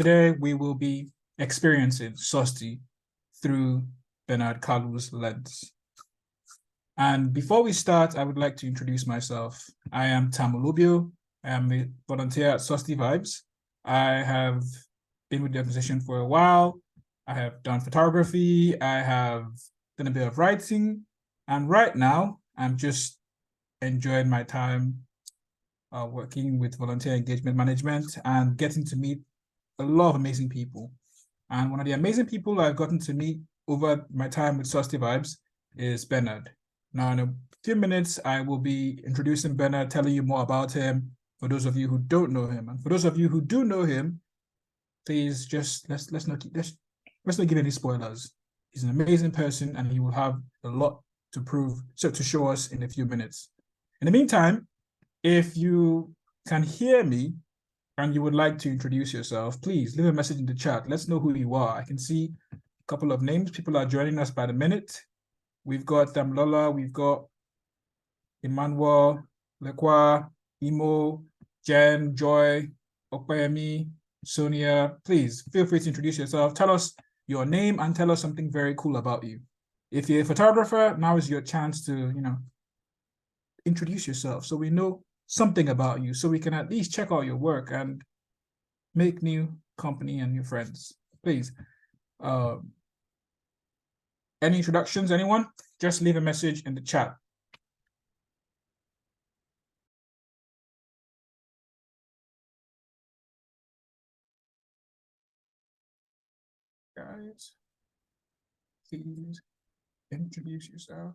Today we will be experiencing Susty through Bernard Kalu's lens. And before we start, I would like to introduce myself. I am Tamulubio. I am a volunteer at Susty Vibes. I have been with the organization for a while. I have done photography. I have done a bit of writing. And right now, I'm just enjoying my time working with volunteer engagement management and getting to meet a lot of amazing people. And one of the amazing people I've gotten to meet over my time with Susty Vibes is Bernard. Now, in a few minutes, I will be introducing Bernard, telling you more about him, for those of you who don't know him. And for those of you who do know him, please just let's not give any spoilers. He's an amazing person and he will have a lot to show us in a few minutes. In the meantime, if you can hear me and you would like to introduce yourself, please leave a message in the chat. Let's know who you are. I can see a couple of names. People are joining us by the minute. We've got Damlola, we've got Emmanuel, Lekwa, Imo, Jen, Joy, Okpayemi, Sonia. Please feel free to introduce yourself. Tell us your name and tell us something very cool about you. If you're a photographer, now is your chance to, introduce yourself so we know something about you, so we can at least check out your work and make new company and new friends. Please. Any introductions, anyone? Just leave a message in the chat. Guys, please introduce yourself.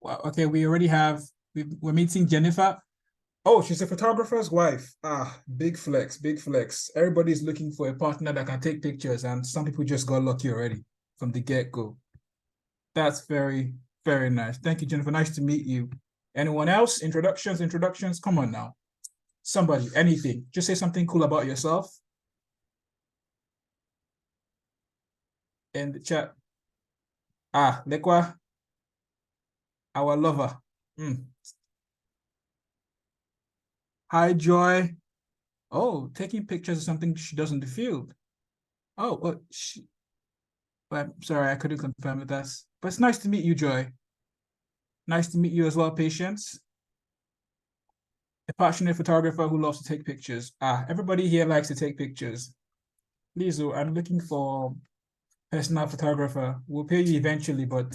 Wow, okay, we're meeting Jennifer. Oh, she's a photographer's wife. Ah, big flex, big flex. Everybody's looking for a partner that can take pictures, and some people just got lucky already from the get-go. That's very, very nice. Thank you, Jennifer. Nice to meet you. Anyone else? Introductions? Come on now. Somebody, anything. Just say something cool about yourself in the chat. Ah, Lekwa, our lover. Hi, Joy. Oh, taking pictures is something she does in the field. Oh, I'm sorry, I couldn't confirm with us. But it's nice to meet you, Joy. Nice to meet you as well, Patience. A passionate photographer who loves to take pictures. Ah, everybody here likes to take pictures. Please, I'm looking for personal photographer. We'll pay you eventually, but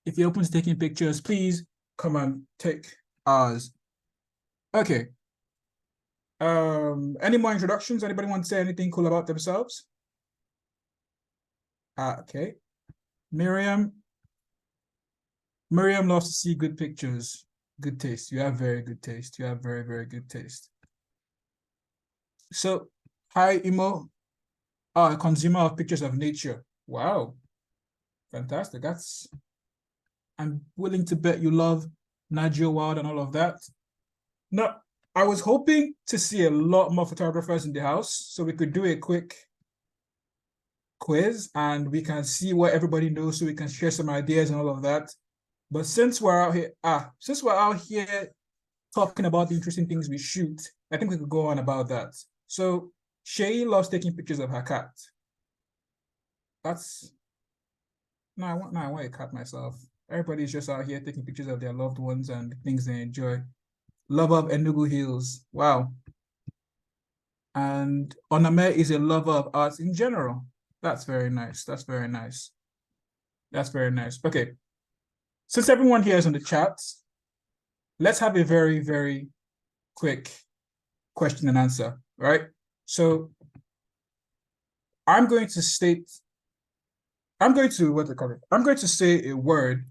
if you're open to taking pictures, please come and take ours. Okay. Any more introductions? Anybody want to say anything cool about themselves? Okay. Miriam loves to see good pictures. Good taste. You have very good taste. You have very, very good taste. So, hi, Imo. A consumer of pictures of nature. Wow. Fantastic. I'm willing to bet you love Nigel Wild and all of that. No, I was hoping to see a lot more photographers in the house so we could do a quick quiz and we can see what everybody knows so we can share some ideas and all of that. But since we're out here talking about the interesting things we shoot, I think we could go on about that. So Shay loves taking pictures of her cat. I want a cat myself. Everybody's just out here taking pictures of their loved ones and things they enjoy. Lover of Enugu Hills. Wow. And Oname is a lover of arts in general. That's very nice. That's very nice. That's very nice. Okay. Since everyone here is on the chat, let's have a very, very quick question and answer, right? So I'm going to say a word,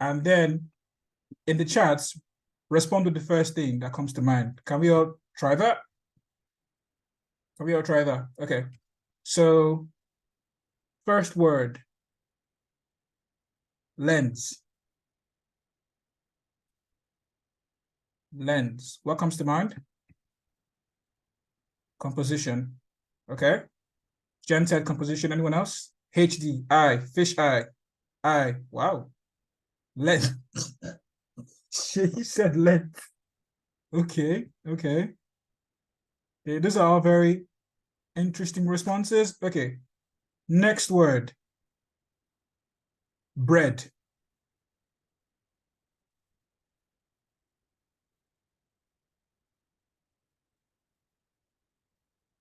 and then in the chats, respond to the first thing that comes to mind. Can we all try that? We all try that. Okay. So first word, lens. Lens. What comes to mind? Composition. Okay. Jen said composition. Anyone else? HD, eye, fish eye, eye. Wow. Lens. She said lens. Okay. Okay. Okay. These are all very interesting responses. Okay. Next word. Bread.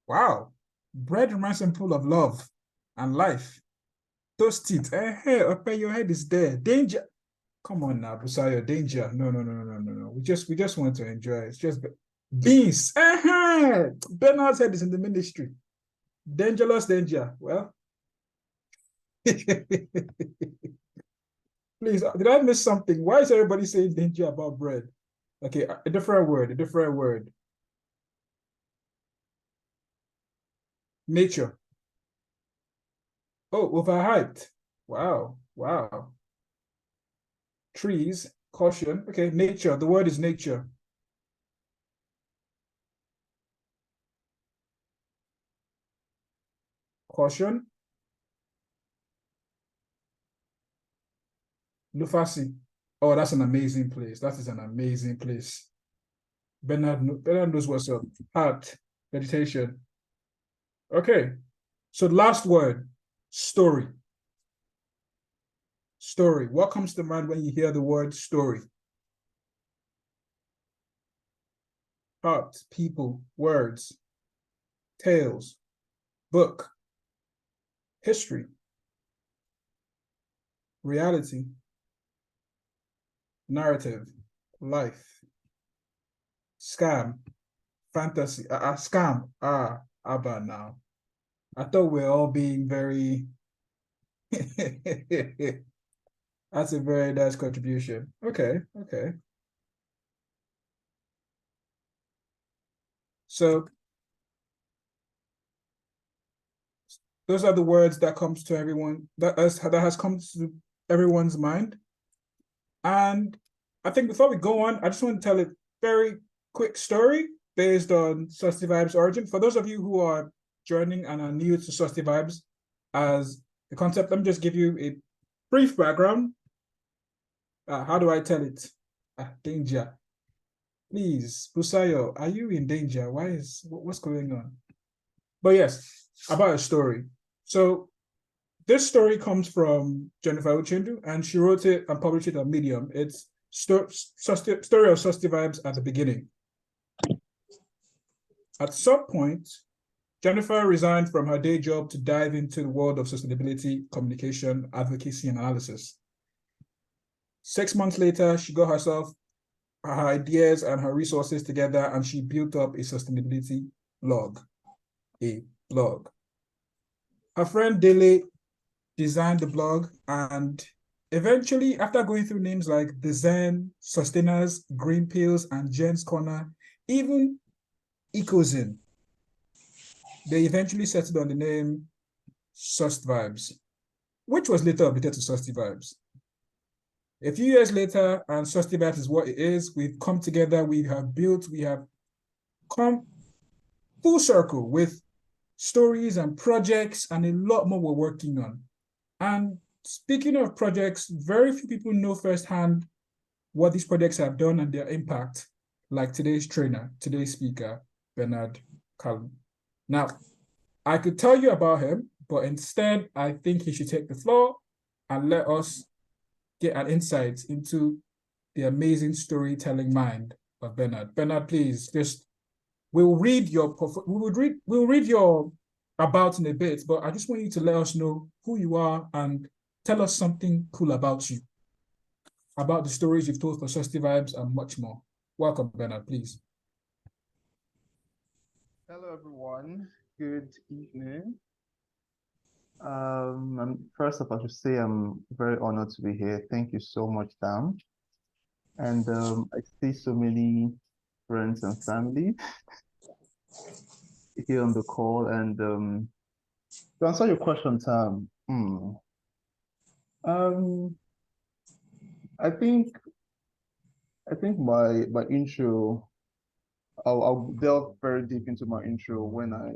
Wow. Bread reminds people of love and life. Toast it. Hey, okay, your head is there. Danger. Come on now, Busayo. Danger. No, no, no, no, no, no, no. We just want to enjoy it. It's just beans. Bernard's head is in the ministry. Dangerous danger. Well, please, did I miss something? Why is everybody saying danger about bread? Okay, a different word, a different word. Nature. Oh, overhyped. Wow, wow. Trees, caution. Okay, nature. The word is nature. Caution. Lufasi. Oh, that's an amazing place. That is an amazing place. Bernard knows what's up. Heart, meditation. Okay. So last word, story. Story. What comes to mind when you hear the word story? Heart, people, words, tales, book, history, reality, narrative, life, scam, fantasy, scam. Abba now. I thought we're all being very That's a very nice contribution. Okay, okay. So those are the words that comes to everyone that has come to everyone's mind. And I think before we go on, I just want to tell a very quick story based on Susty Vibes origin. For those of you who are joining and are new to Susty Vibes as the concept, let me just give you a brief background. How do I tell it? Danger. Please, Busayo, are you in danger? What's going on? But yes, about a story. So this story comes from Jennifer Uchendu, and she wrote it and published it on Medium. It's story of Susty Vibes at the beginning. At some point, Jennifer resigned from her day job to dive into the world of sustainability, communication, advocacy, and analysis. 6 months later, she got herself her ideas and her resources together, and she built up a sustainability blog, a blog. Her friend Dele designed the blog, and eventually, after going through names like The Zen, Sustainers, Green Pills, and Jen's Corner, even Ecozin, they eventually settled on the name Sust Vibes, which was later updated to Susty Vibes. A few years later, and Susty Vibes is what it is. We've come together, we have come full circle with stories and projects and a lot more we're working on. And speaking of projects, very few people know firsthand what these projects have done and their impact, like today's trainer, today's speaker, Bernard Kalu. Now, I could tell you about him, but instead, I think he should take the floor and let us get an insight into the amazing storytelling mind of Bernard. Bernard, please, we'll read your about in a bit, but I just want you to let us know who you are and tell us something cool about you, about the stories you've told for Susty Vibes and much more. Welcome, Bernard, please. Hello, everyone. Good evening. First of all, I should say I'm very honored to be here. Thank you so much, Tam. And I see so many friends and family. here on the call. And to answer your question, Tam, um, I think my intro, I'll delve very deep into my intro when I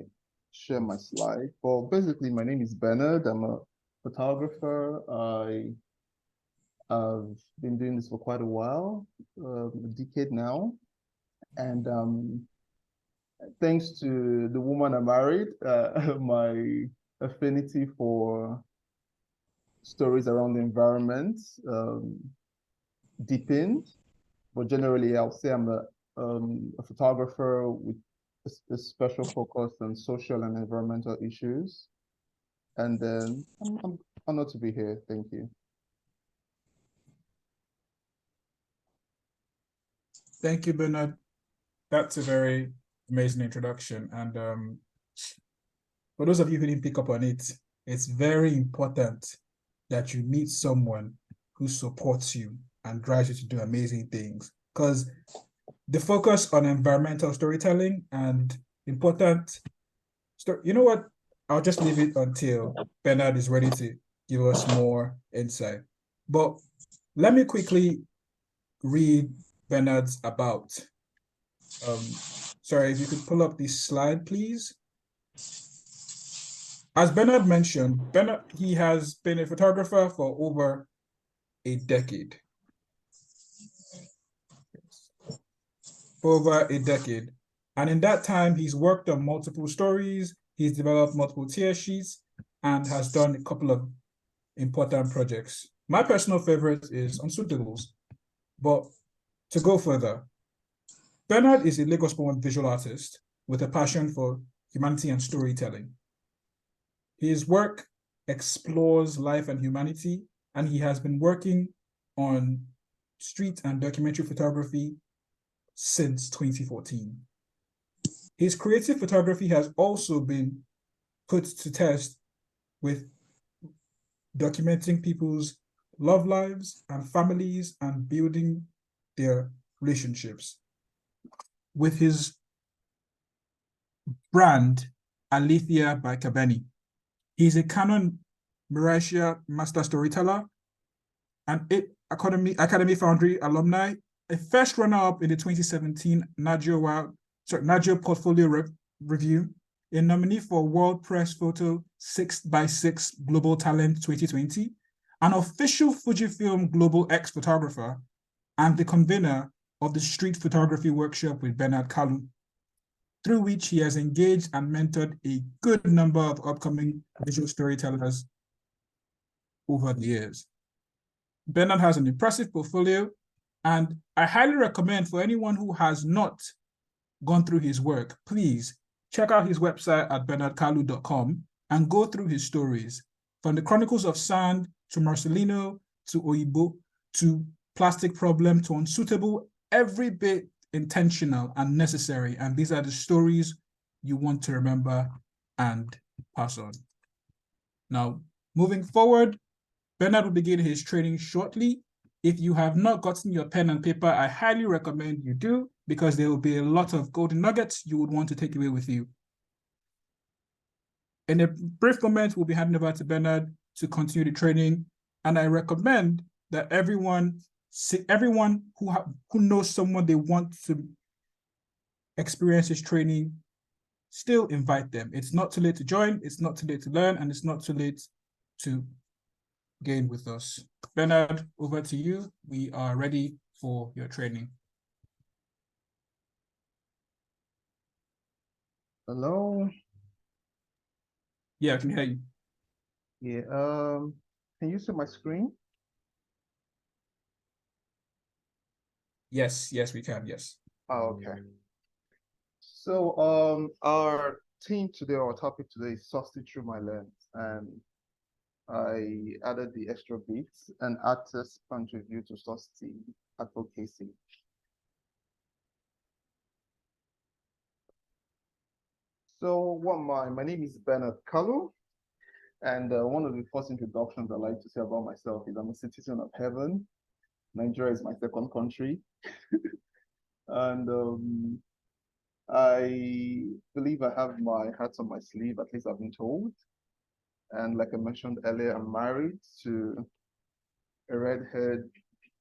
share my slide. But basically, my name is Bernard. I'm a photographer. I've been doing this for quite a while, a decade now. And thanks to the woman I married, my affinity for stories around the environment deepened. But generally, I'll say I'm a photographer with a special focus on social and environmental issues. And then I'm honored to be here. Thank you. Thank you, Bernard. That's a very amazing introduction. And for those of you who didn't pick up on it, it's very important that you meet someone who supports you and drives you to do amazing things. Because the focus on environmental storytelling and important story, you know what? I'll just leave it until Bernard is ready to give us more insight. But let me quickly read Bernard's about. Sorry, if you could pull up this slide, please. As Bernard mentioned, he has been a photographer for over a decade. And in that time, he's worked on multiple stories, he's developed multiple tear sheets, and has done a couple of important projects. My personal favorite is Unsuitables. But to go further, Bernard is a Lagos-born visual artist with a passion for humanity and storytelling. His work explores life and humanity, and he has been working on street and documentary photography since 2014. His creative photography has also been put to test with documenting people's love lives and families and building their relationships. With his brand, Alethea by Kabeni, he's a Canon Mauritia master storyteller, and Academy Foundry alumni, a first runner-up in the 2017 Nat Geo Portfolio Review, a nominee for World Press Photo 6x6 Global Talent 2020, an official Fujifilm Global X photographer, and the convener of the Street Photography Workshop with Bernard Kalu, through which he has engaged and mentored a good number of upcoming visual storytellers over the years. Bernard has an impressive portfolio, and I highly recommend for anyone who has not gone through his work, please check out his website at bernardkalu.com and go through his stories, from the Chronicles of Sand to Marcelino to Oibo to Plastic Problem to Unsuitable, every bit intentional and necessary. And these are the stories you want to remember and pass on. Now, moving forward, Bernard will begin his training shortly. If you have not gotten your pen and paper, I highly recommend you do, because there will be a lot of golden nuggets you would want to take away with you. In a brief moment, we'll be handing over to Bernard to continue the training. And I recommend that everyone who knows someone they want to experience this training, still invite them. It's not too late to join, it's not too late to learn, and it's not too late to gain with us. Bernard, over to you. We are ready for your training. Hello. Yeah, I can hear you. Yeah. Can you see my screen? Yes, we can. Yes. Oh, okay. So, our theme today, our topic today is Susty through my lens, and I added the extra bits, an artist's contribute to Susty advocacy. So, my name is Bernard Kalu, and one of the first introductions I like to say about myself is I'm a citizen of heaven. Nigeria is my second country. And I believe I have my heart on my sleeve, at least I've been told. And like I mentioned earlier, I'm married to a red-haired,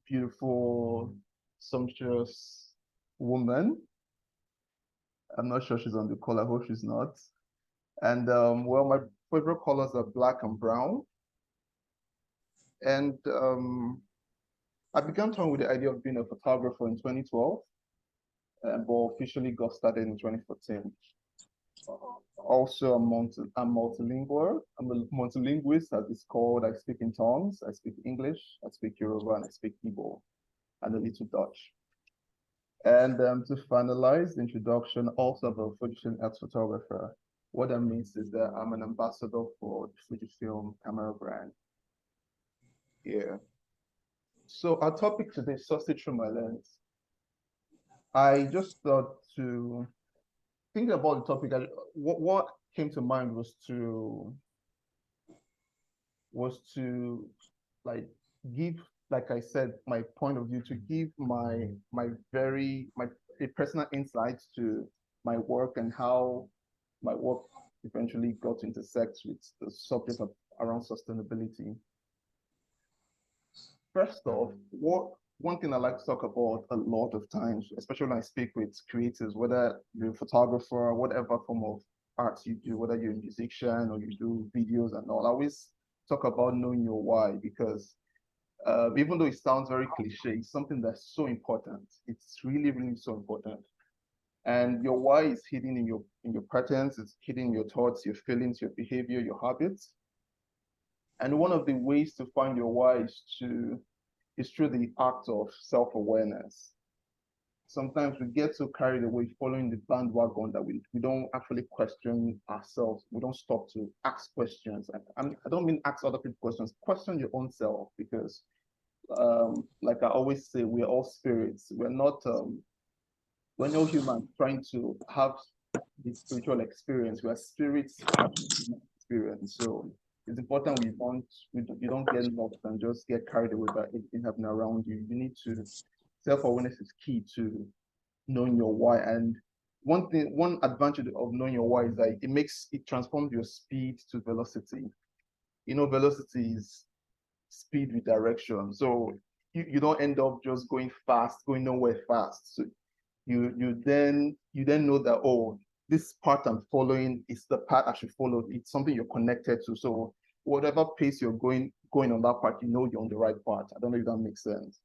beautiful, sumptuous woman. I'm not sure she's on the call. I hope she's not. And well, my favorite colors are black and brown. And I began toying with the idea of being a photographer in 2012, but officially got started in 2014. Also, I'm multilingual. I'm a multilinguist, as it's called. I speak in tongues. I speak English, I speak Yoruba, and I speak Igbo, and a little Dutch. And to finalize the introduction, also I'm a Fujifilm ex photographer. What that means is that I'm an ambassador for the Fujifilm camera brand. Yeah. So our topic today, Susty through my lens. I just thought to think about the topic. What came to mind was to like give, like I said, my point of view, to give my a personal insights to my work and how my work eventually got to intersect with the subject of around sustainability. First off, one thing I like to talk about a lot of times, especially when I speak with creators, whether you're a photographer, whatever form of art you do, whether you're a musician or you do videos and all, I always talk about knowing your why, because even though it sounds very cliche, it's something that's so important. It's really, really so important. And your why is hidden in your patterns, it's hidden in your thoughts, your feelings, your behavior, your habits. And one of the ways to find your why is through the act of self-awareness. Sometimes we get so carried away following the bandwagon that we don't actually question ourselves. We don't stop to ask questions. I don't mean ask other people questions, question your own self, because like I always say, we're all spirits. We're no humans trying to have the spiritual experience. We are spirits having human experience. So it's important you don't get lost and just get carried away by anything happening around you. You need to self-awareness is key to knowing your why. And one advantage of knowing your why is that it transforms your speed to velocity. You know, velocity is speed with direction. So you don't end up just going fast, going nowhere fast. So you then know that, oh, this path I'm following is the path I should follow. It's something you're connected to. So whatever pace you're going on that path, you know you're on the right path. I don't know if that makes sense.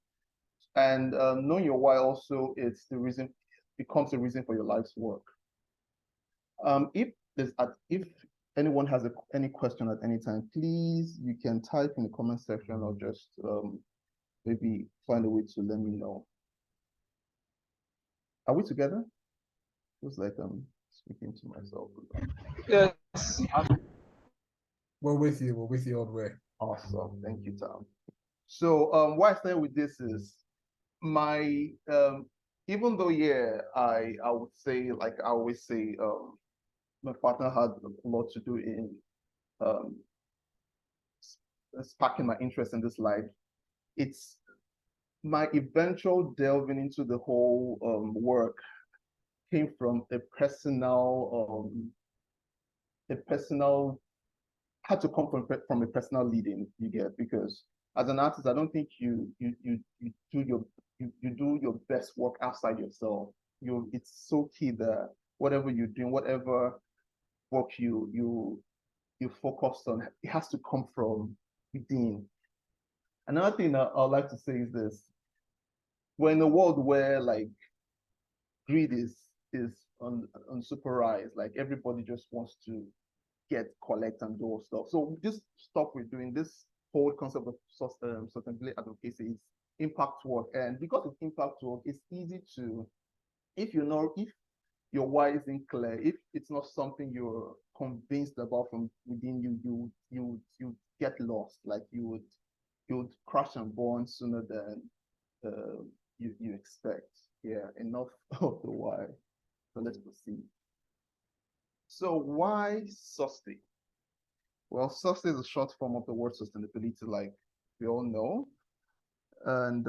And knowing your why also becomes the reason for your life's work. If anyone has any question at any time, please you can type in the comment section or just maybe find a way to let me know. Are we together? Feels like I'm speaking to myself. Yes. We're with you. We're with you all the way. Awesome. Thank you, Tom. So why I started with this is my even though I would say, like I always say, my partner had a lot to do in um sparking my interest in this life. It's my eventual delving into the whole work came from a personal had to come from a personal leading, you get, because as an artist, I don't think you do your best work outside yourself. It's so key that whatever you're doing, whatever work you focus on, it has to come from within. Another thing that I'd like to say is this: we're in a world where like greed is on super rise. Like everybody just wants to collect, and do stuff. So this stuff we're doing, this whole concept of sustainability advocacy is impact work. And because it's impact work, it's easy to, if your why isn't clear, if it's not something you're convinced about from within you get lost. Like you would crash and burn sooner than you expect. Yeah, enough of the why. So let's proceed. So why Susty? Well, Susty is a short form of the word sustainability, like we all know. And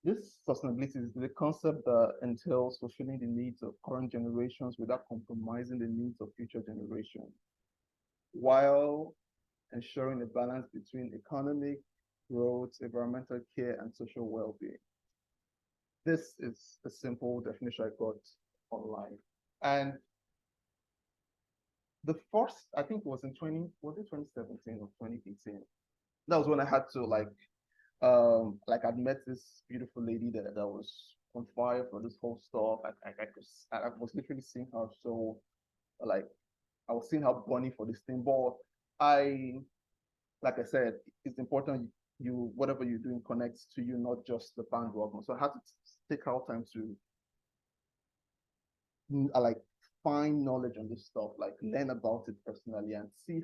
this sustainability is the concept that entails fulfilling the needs of current generations without compromising the needs of future generations, while ensuring a balance between economic growth, environmental care, and social well-being. This is a simple definition I got online. And the first, I think it was in 2017 or 2018? That was when I had to like I'd met this beautiful lady that was on fire for this whole stuff. I was literally seeing her so like I was seeing her burning for this thing. But I like I said, it's important you whatever you're doing connects to you, not just the bandwagon. So I had to take out time to like find knowledge on this stuff, like learn about it personally and see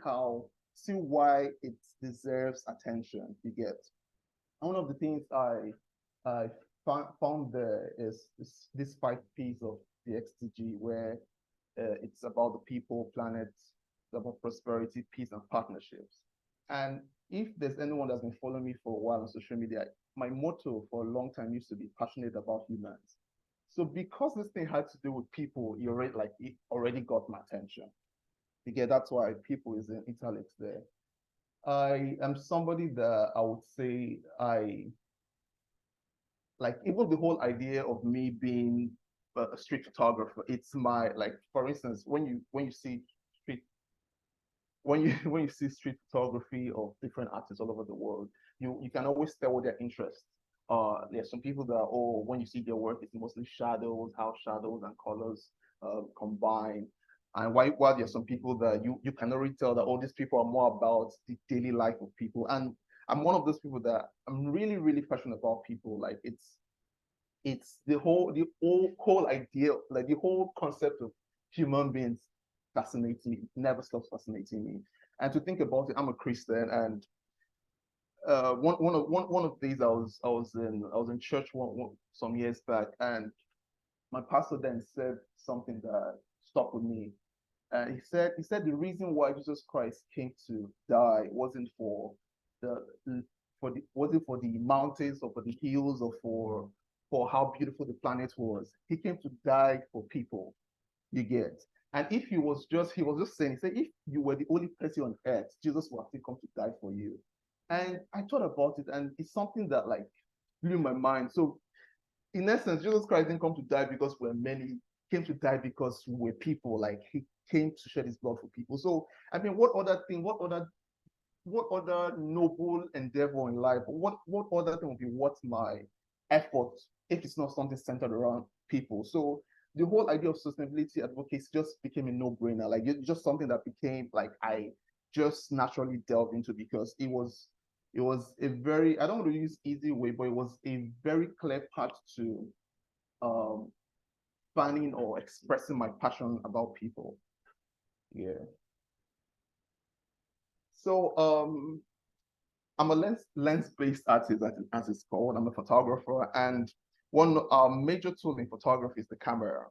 why it deserves attention. You get. And one of the things I found there is this 5 P's of the XTG, where it's about the people, planet, about prosperity, peace, and partnerships. And if there's anyone that's been following me for a while on social media, my motto for a long time used to be passionate about humans. So because this thing had to do with people, it already got my attention. Again, that's why people is in italics there. I am somebody that I would say I like even the whole idea of me being a street photographer. It's my like for instance, when you see street when you see street photography of different artists all over the world, you can always tell what their interests. There's some people that when you see their work, it's mostly shadows, how shadows and colors combine. And while there's some people that you can already tell that these people are more about the daily life of people. And I'm one of those people that I'm really, really passionate about people. Like it's the whole idea, like the whole concept of human beings fascinates me. It never stops fascinating me. And to think about it, I'm a Christian, and one of these I was in church some years back, and my pastor then said something that stuck with me. He said the reason why Jesus Christ came to die the wasn't for the mountains or for the hills or for how beautiful the planet was. He came to die for people. You get. And if he was just saying, he said, if you were the only person on earth, Jesus would have come to die for you. And I thought about it, and it's something that like blew my mind. So in essence, Jesus Christ didn't come to die because we're many, he came to die because we're people. Like he came to shed his blood for people. So I mean, what other noble endeavor in life? What other thing would be worth my effort if it's not something centered around people? So the whole idea of sustainability advocacy just became a no-brainer. Like it's just something that became like I just naturally delved into because it was a very I don't want to use easy way, but it was a very clear path to um finding or expressing my passion about people. Yeah. So I'm a lens-based artist, as it's called. I'm a photographer, and one major tool in photography is the camera.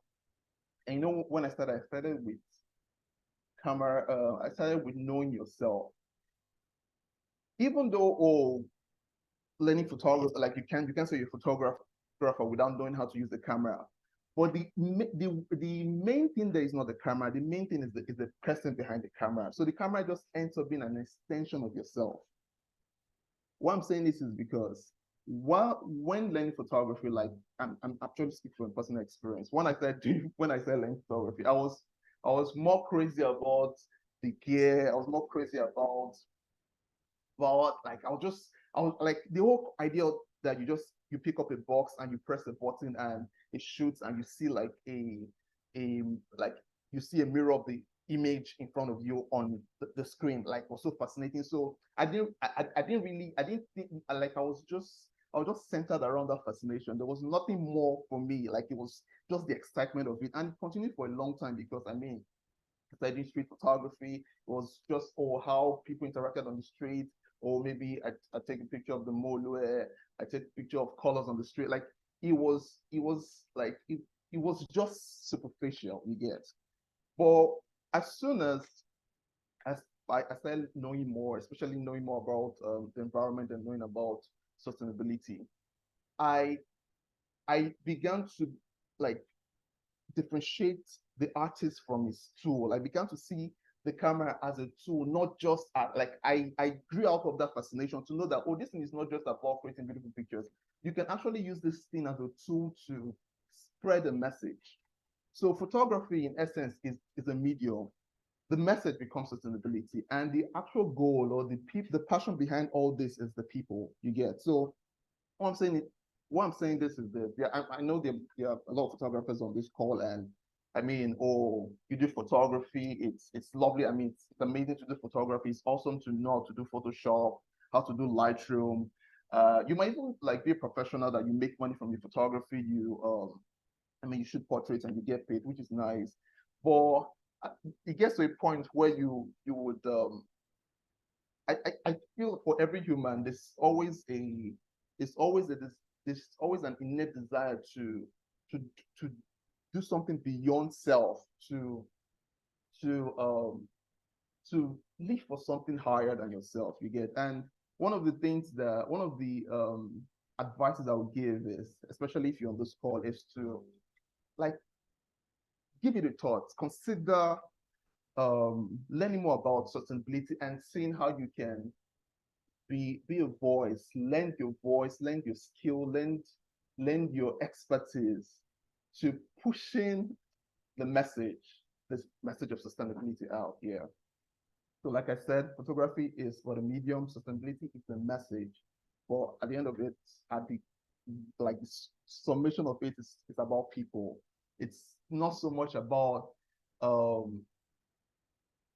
And when I started with camera. I started with knowing yourself. Even though learning photography, like you can say you're a photographer without knowing how to use the camera. But the main thing there is not the camera. The main thing is the person behind the camera. So the camera just ends up being an extension of yourself. Why I'm saying this is because when learning photography, like I'm actually speaking from personal experience. When I started learning photography, I was more crazy about the gear. I was more crazy about like I was like the whole idea that you pick up a box and you press a button and it shoots and you see like a like you see a mirror of the image in front of you on the screen, like was so fascinating. So I didn't really I didn't think like I was just centered around that fascination. There was nothing more for me. Like it was just the excitement of it, and it continued for a long time because I mean, studying street photography, it was just how people interacted on the street, or maybe I take a picture of the mall where I take a picture of colors on the street. Like it was just superficial, you get. But as soon as I started knowing more, especially knowing more about the environment and knowing about sustainability, I I began to like differentiate the artist from his tool. I began to see the camera as a tool, not just like I grew out of that fascination to know that, oh, this thing is not just about creating beautiful pictures. You can actually use this thing as a tool to spread a message. So photography in essence is a medium. The message becomes sustainability, and the actual goal or the passion behind all this is the people you get. So what I'm saying what I'm saying this is this. Yeah, I know there are a lot of photographers on this call, and I mean, oh, you do photography. It's lovely. I mean, it's amazing to do photography. It's awesome to know how to do Photoshop, how to do Lightroom. You might even like be a professional that you make money from your photography. I mean, you shoot portraits and you get paid, which is nice. But it gets to a point where you would I feel for every human there's always a there's always an innate desire to to do something beyond self, to live for something higher than yourself, you get. And one of the advices I would give is, especially if you're on this call, is to like give it a thought, consider learning more about sustainability and seeing how you can be a voice, lend your skill, lend your expertise to pushing the this message of sustainability out here. So like I said, photography is for the medium, sustainability is the message. But at the end of it, at the like the summation of it is about people. It's not so much about um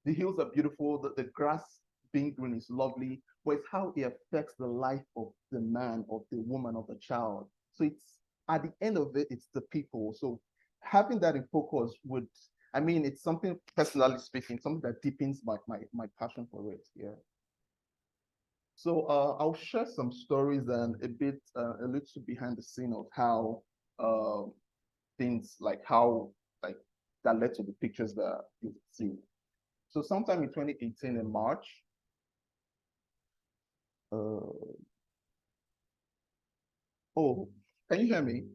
the hills are beautiful, the grass being green is lovely, but it's how it affects the life of the man, of the woman, of the child. So it's at the end of it, it's the people. So having that in focus would, I mean, it's something personally speaking, something that deepens my passion for it. Yeah. So I'll share some stories and a little behind the scene of how uh, things like how like that led to the pictures that you see. So sometime in 2018 in March, uh, oh, can you hear me?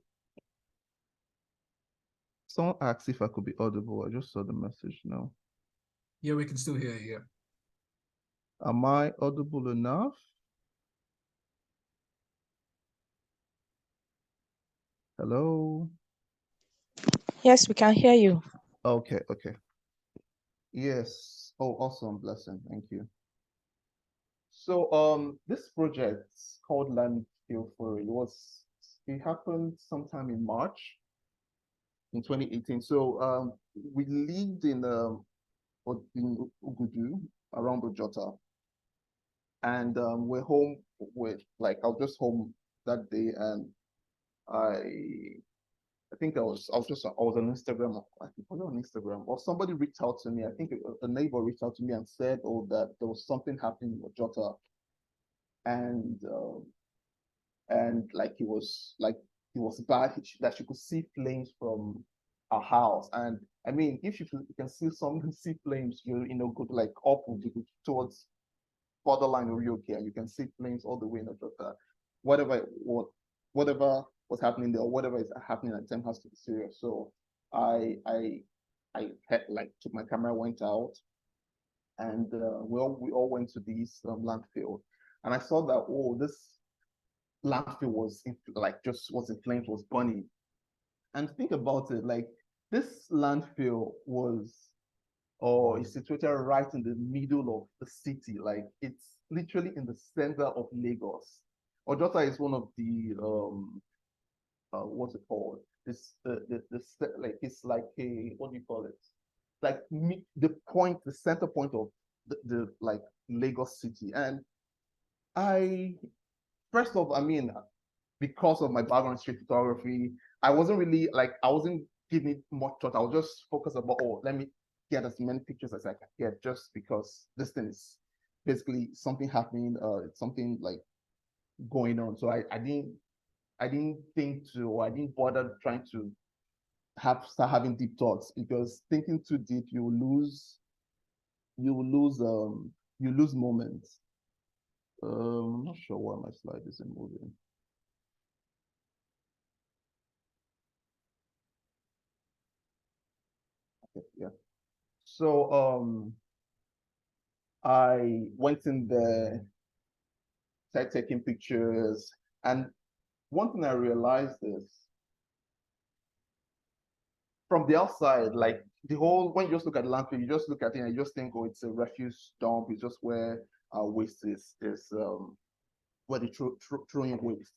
Someone asked if I could be audible. I just saw the message now. Yeah, we can still hear you. Am I audible enough? Hello? Yes, we can hear you. Okay, okay. Yes. Oh, awesome. Blessing. Thank you. So this project called Land Feel Free it happened sometime in March in 2018. So we lived in Ugudu around Ojota. And we're home with like I was just home that day, and I think I was on Instagram. I think I was on Instagram, or somebody reached out to me. I think a neighbor reached out to me and said, "Oh, that there was something happening in Ojota," and like it was bad that she could see flames from her house. And I mean, if you can see someone see flames, go to like upward, you go towards borderline Orioke, and you can see flames all the way in Ojota. Whatever was happening there, or whatever is happening at them has to be serious. So I had, like took my camera, went out, and we all went to this landfill, and I saw that, oh, this landfill was was in flames, was burning. And think about it, like this landfill was or is situated right in the middle of the city. Like it's literally in the center of Lagos. Ojota is one of the what's it called? Like it's like a what do you call it? Like the center point of the like Lagos city. And I first off, I mean, because of my background in street photography, I wasn't giving much thought. I was just focused about, oh, let me get as many pictures as I can get, just because this thing is basically something happening, it's something like going on. So I didn't think to, or I didn't bother trying to start having deep thoughts, because thinking too deep, you will lose you lose moments. I'm not sure why my slide isn't moving. Yeah. So I went in there, started taking pictures, and one thing I realized is from the outside, like the whole, when you just look at the landfill, you just look at it and you just think, oh, it's a refuse dump. It's just where waste is where they throwing waste.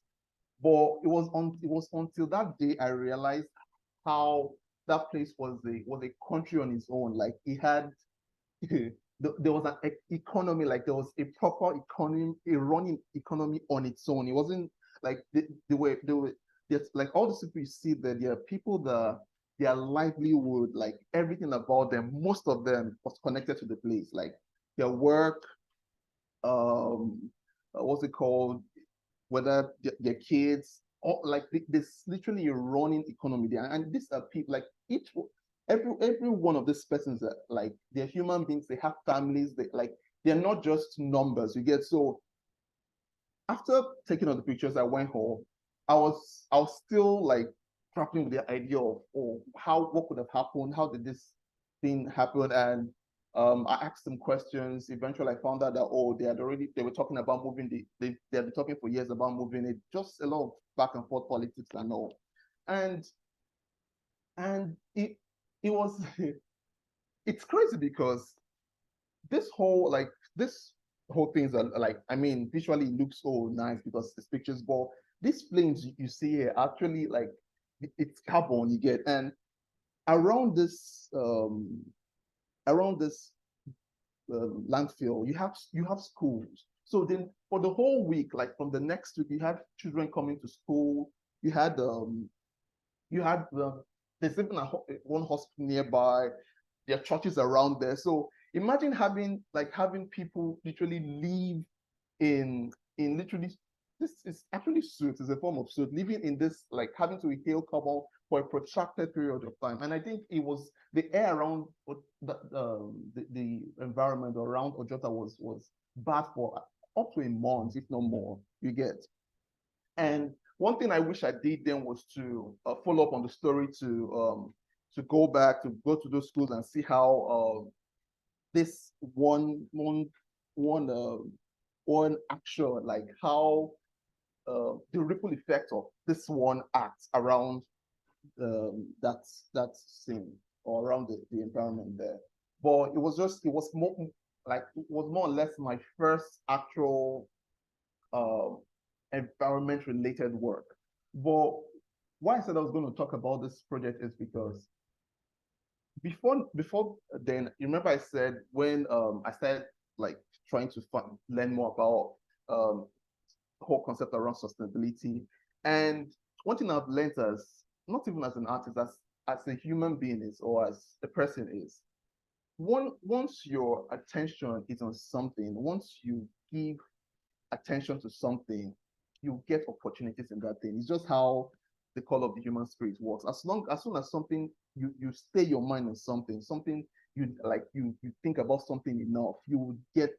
But it was until that day I realized how that place was a country on its own. Like it had there was an economy, like there was a proper economy, a running economy on its own. It wasn't like they were there's like all the people you see there, there are people that their livelihood, like everything about them, most of them was connected to the place, like their work, what's it called, whether their kids, or like there's literally a running economy there. And these are people like every one of these persons are like they're human beings, they have families, they like they're not just numbers, you get. So after taking all the pictures, I went home. I was still like grappling with the idea of, oh, how, what could have happened, how did this thing happen? And I asked some questions. Eventually, I found out that, oh, they were talking about moving they had been talking for years about moving it. Just a lot of back and forth politics and all. And it was it's crazy because this whole things are like, I mean, visually it looks so nice because it's pictures, but these flames you see here actually like it's carbon you get. And around this around this landfill, you have schools. So then for the whole week, like from the next week, you had children coming to school. You had there's even one hospital nearby. There are churches around there. So imagine having people literally live in literally, this is actually suit, is a form of suit, living in this, like having to inhale carbon for a protracted period of time. And I think it was the air around the environment around Ojota was bad for up to a month, if not more, you get. And one thing I wish I did then was to follow up on the story, to go back, to go to those schools and see how this one action, like how the ripple effect of this one act around that scene or around the environment there. But it was more like, it was more or less my first actual uh, environment related work. But why I said I was going to talk about this project is because before then, you remember I said when I started like trying to learn more about whole concept around sustainability. And one thing I've learned, as not even as an artist, as a human being is, or as a person is, once your attention is on something, once you give attention to something, you get opportunities in that thing. It's just how the call of the human spirit works. As soon as something, you stay your mind on something you think about something enough, you would get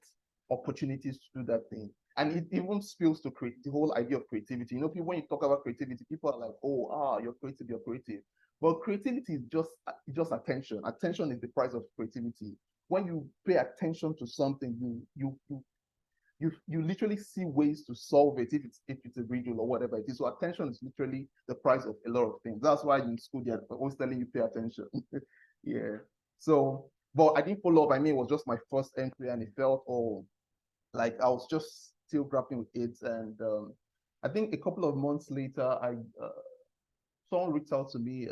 opportunities to do that thing. And it even spills to create the whole idea of creativity. You know, people, when you talk about creativity, people are like, oh, you're creative, you're creative. But creativity is just attention. Attention is the price of creativity. When you pay attention to something, you literally see ways to solve it, if it's a riddle or whatever it is. So attention is literally the price of a lot of things. That's why in school they're always telling you pay attention. Yeah. So, but I didn't follow up. I mean, it was just my first entry, and it felt, oh, like I was just still grappling with it. And I think a couple of months later, someone reached out to me.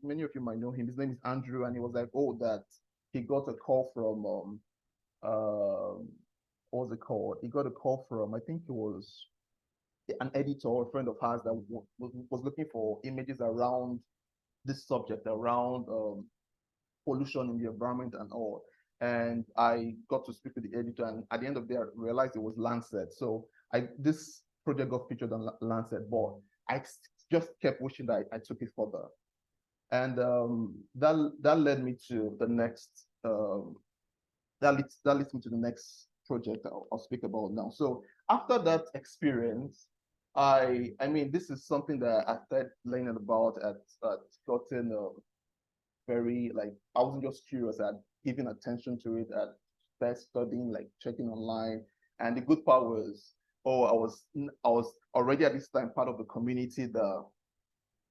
Many of you might know him. His name is Andrew, and he was like, oh, that he got a call from what was it called? He got a call from, I think it was an editor or a friend of ours that was looking for images around this subject, around pollution in the environment and all. And I got to speak with the editor, and at the end of the day, I realized it was Lancet. So this project got featured on Lancet, but I just kept wishing that I took it further. And that led me to the next that leads me to the next project I'll speak about now. So after that experience, I mean, this is something that I started learning about at certain very like I wasn't just curious. I'd given attention to it. I'd started studying, like checking online. And the good part was, oh, I was already at this time part of the community that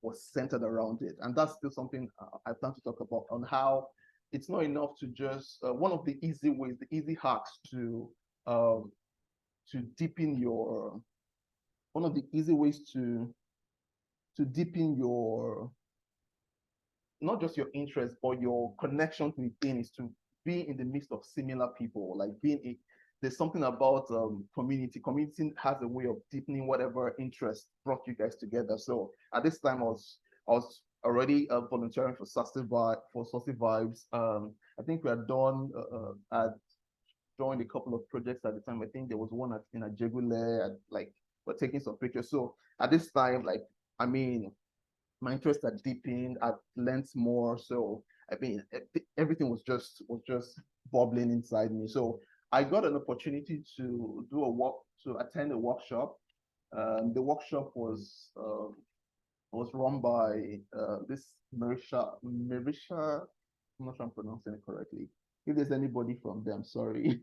was centered around it. And that's still something I plan to talk about on how it's not enough to just one of the easy ways, the easy hacks um, to deepen your one of the easy ways to deepen your not just your interest but your connection within is to be in the midst of similar people, like there's something about community has a way of deepening whatever interest brought you guys together. So at this time I was already volunteering for Susty Vibes. I think we had done had joined a couple of projects at the time. I think there was one in Ajegule, like we're taking some pictures. So at this time, like I mean, my interest had deepened. I've learned more. So I mean, everything was just bubbling inside me. So I got an opportunity to attend a workshop. The workshop was run by this Marisha. I'm not sure I'm pronouncing it correctly. If there's anybody from them, sorry.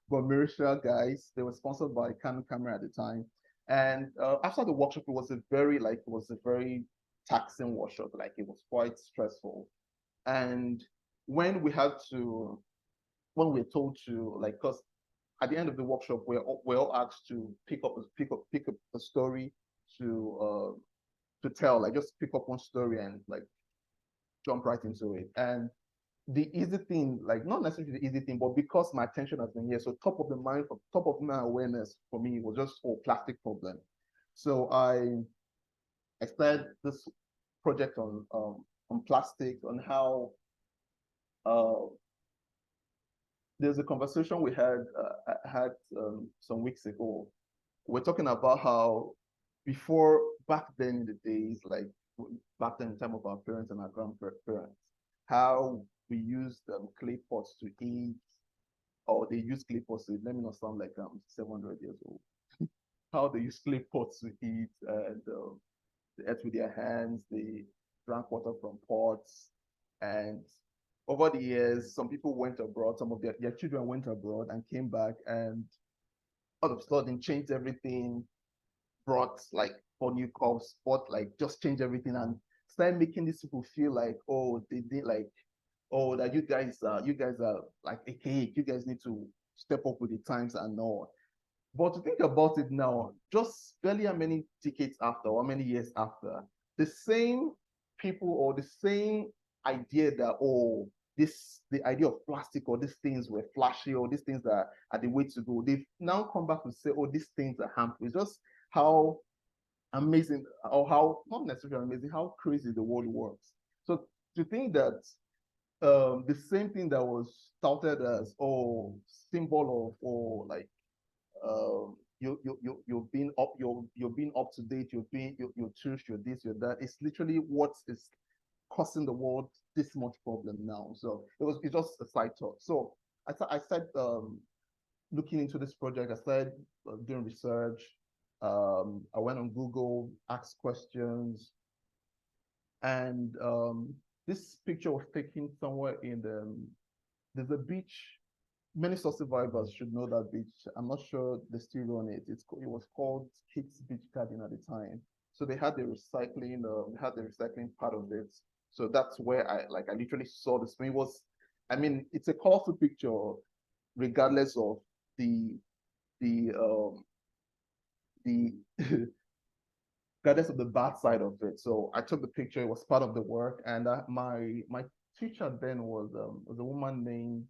But Marisha guys, they were sponsored by Canon Camera at the time. And after the workshop, it was a very taxing workshop. Like it was quite stressful. And when we had to, when we were told to, like, because at the end of the workshop, we're all asked to pick up a story to tell, like just pick up one story and like jump right into it. And the easy thing, like not necessarily the easy thing, but because my attention has been here, so top of my awareness for me was just plastic problem. So I started this project on plastic, on how uh, there's a conversation we had some weeks ago. We're talking about how before back then in the days, like back then in the time of our parents and our grandparents, how we used clay pots to eat, or they use clay pots to, let me not sound like I'm 700 years old. How they use clay pots to eat, and they ate with their hands, they drank water from pots, and over the years, some people went abroad, some of their children went abroad and came back, and all of a sudden changed everything, brought like 4 new cups, bought like just change everything and started making these people feel like, oh, they did like, oh, that you guys are like a cake, you guys need to step up with the times and all. But to think about it now, just barely how many decades after, or how many years after, the same people or the same idea that, oh, the idea of plastic or these things were flashy or these things that are the way to go, they've now come back to say, oh, these things are harmful. It's just how amazing, or how not necessarily amazing, how crazy the world works. So to think that the same thing that was touted as, oh, symbol of, or like you're being you're being up to date, you're church, you're this, you're that. It's literally what is causing the world this much problem now. So it's just a side thought. So I started looking into this project. I started doing research. I went on Google, asked questions, and this picture was taken somewhere in there's a beach. Many source survivors should know that beach. I'm not sure they still own it. It was called Kids Beach Garden at the time. So they had the recycling part of it. So that's where I literally saw this. It was, I mean, it's a colorful picture, regardless of the the the regardless of the bad side of it. So I took the picture. It was part of the work, and my teacher then was a woman named,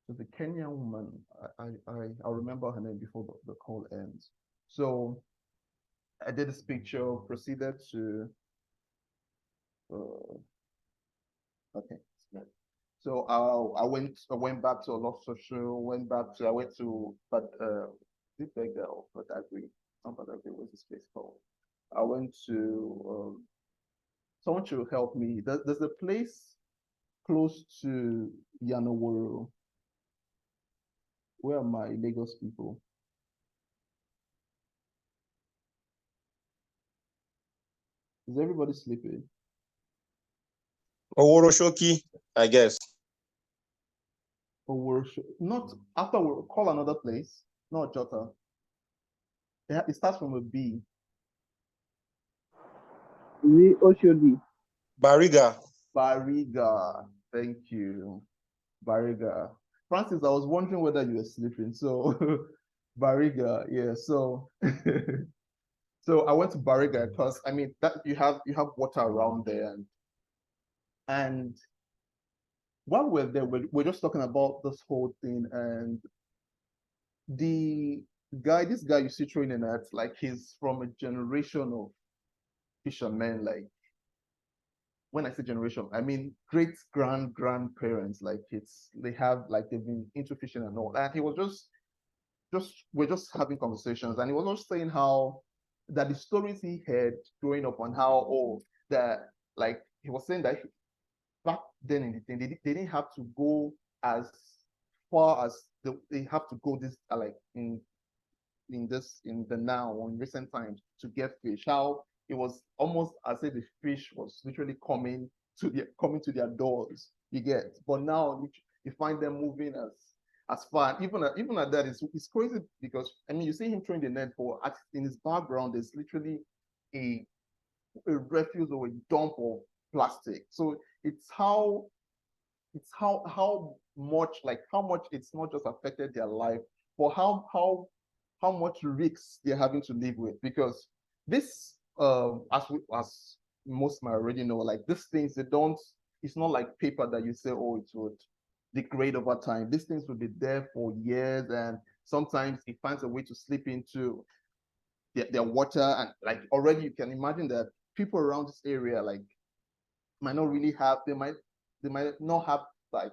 was a Kenyan woman. I'll remember her name before the call ends. So I did this picture, proceeded to okay. So I went back to a lot of social, I went to but this big girl, but I agree. Not but I agree, what's this place called? I went to someone should help me. There's a place close to Yanoworo. Where are my Lagos people? Is everybody sleeping? Oworoshoki, I guess. Not after we call another place, not Jota. It starts from a B. Oshodi. Bariga. Bariga. Thank you. Bariga. Francis, I was wondering whether you were sleeping. So Bariga, yeah. So so I went to Bariga because I mean that you have water around there, and while we're there, we're just talking about this whole thing, and this guy you see training at, like he's from a generation of fishermen. Like when I say generation, I mean great grandparents. Like they've been into fishing and all. And he was we're just having conversations, and he was just saying how that the stories he heard growing up on how that like he was saying that back then in the thing they didn't have to go as far as they have to go this like in the now or in recent times to get fish. How it was almost as if the fish was literally coming to their doors. You get, but now you find them moving as far. Even at that, it's crazy because I mean you see him throwing the net, but in his background there's literally a refuse or a dump of plastic. So how much it's not just affected their life, but how much risks they're having to live with. Because this as most might already know, like these things they don't it's not like paper that you say, oh, it would degrade over time. These things will be there for years, and sometimes it finds a way to slip into their water. And like already you can imagine that people around this area like might not really have they might not have like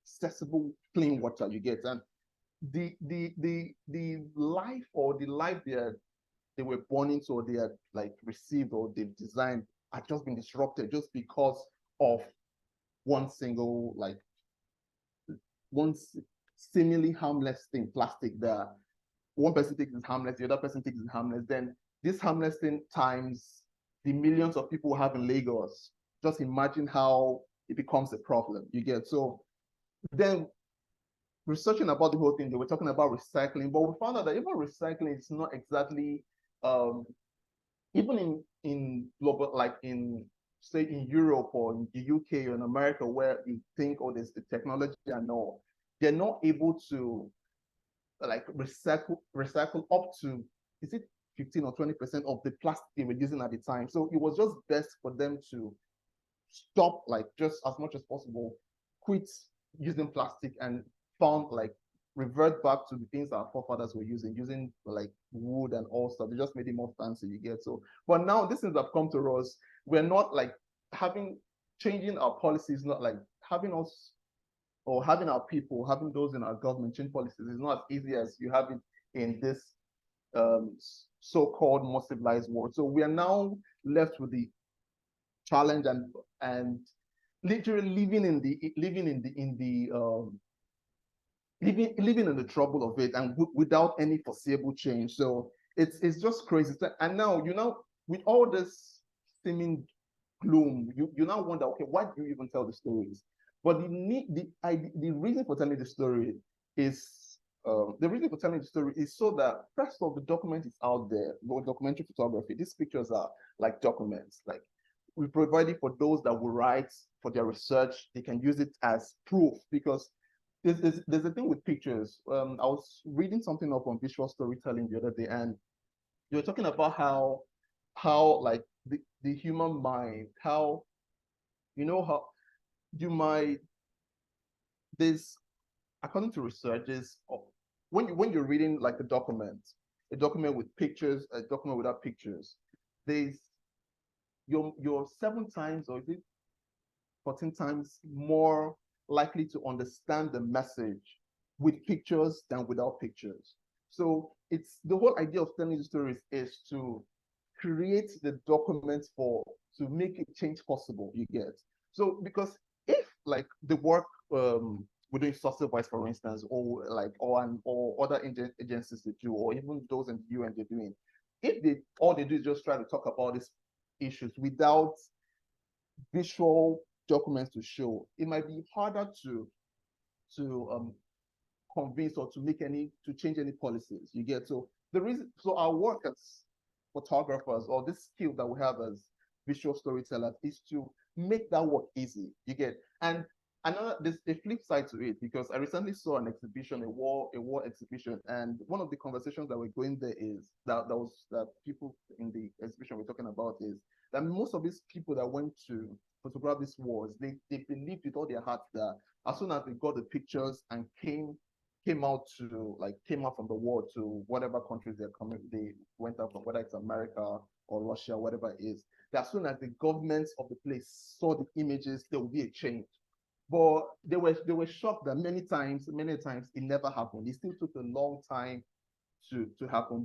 accessible clean water. You get, and the life or the life they were born into or they had like received or they've designed had just been disrupted just because of one single like one seemingly harmless thing, plastic, that one person thinks is harmless, the other person thinks is harmless. Then this harmless thing times the millions of people we have in Lagos, just imagine how it becomes a problem. You get, so then researching about the whole thing, they were talking about recycling, but we found out that even recycling is not exactly even in global, like in say in Europe or in the UK or in America, where you think, oh, there's the technology and all, they're not able to like recycle up to, is it 15 or 20% of the plastic they were using at the time. So it was just best for them to stop, like just as much as possible, quit using plastic and found like revert back to the things our forefathers were using like wood and all stuff. They just made it more fancy, you get. So but now these things have come to us. We're not like changing our policies, not like having us or having our people, having those in our government change policies is not as easy as you have it in this so-called more civilized world. So we are now left with the challenge and literally living in the trouble of it, and without any foreseeable change. So it's just crazy. And now with all this seeming gloom, you now wonder, okay, why do you even tell the stories? But the reason for telling the story is so that first of all, the document is out there. Well, documentary photography, these pictures are like documents. Like we provide it for those that will write for their research. They can use it as proof, because there's a thing with pictures. I was reading something up on visual storytelling the other day, and you were talking about how like the human mind, how how you might this according to research is when you're reading like a document with pictures, a document without pictures, there's you're 7 times or is it 14 times more likely to understand the message with pictures than without pictures. So it's the whole idea of telling the stories is to create the documents to make a change possible. You get, so because if like the work we're doing Susty Voice, for instance, or like or other agencies that do, or even those in the UN they're doing, if they all they do is just try to talk about these issues without visual documents to show, it might be harder to convince or to change any policies. You get, so the reason, so our work as photographers, or this skill that we have as visual storytellers, is to make that work easy. You get, and another, there's a flip side to it, because I recently saw an exhibition, a war exhibition, and one of the conversations that we're going there is that people in the exhibition we're talking about is that most of these people that went to photograph these wars, they believed with all their hearts that as soon as they got the pictures and came out from the war to whatever countries they went out from, whether it's America or Russia, whatever it is, that as soon as the governments of the place saw the images, there would be a change. But they were shocked that many times it never happened. It still took a long time to happen.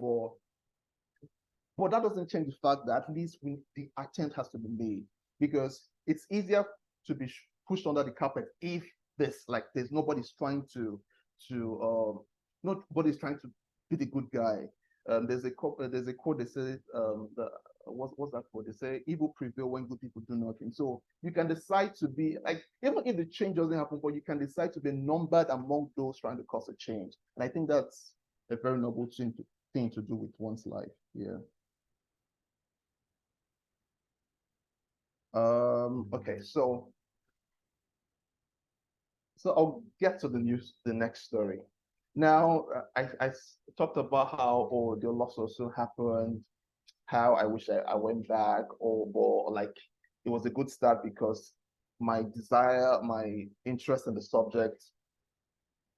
But that doesn't change the fact that at least the attempt has to be made, because it's easier to be pushed under the carpet if there's nobody's trying to nobody's trying to be the good guy. There's a quote that says, what's that quote? They say evil prevail when good people do nothing. So you can decide to be like, even if the change doesn't happen, but you can decide to be numbered among those trying to cause a change. And I think that's a very noble thing to do with one's life. Yeah. Okay, so I'll get to the next story. Now, I talked about how the loss also happened, how I wish I went back, or like it was a good start because my desire, my interest in the subject,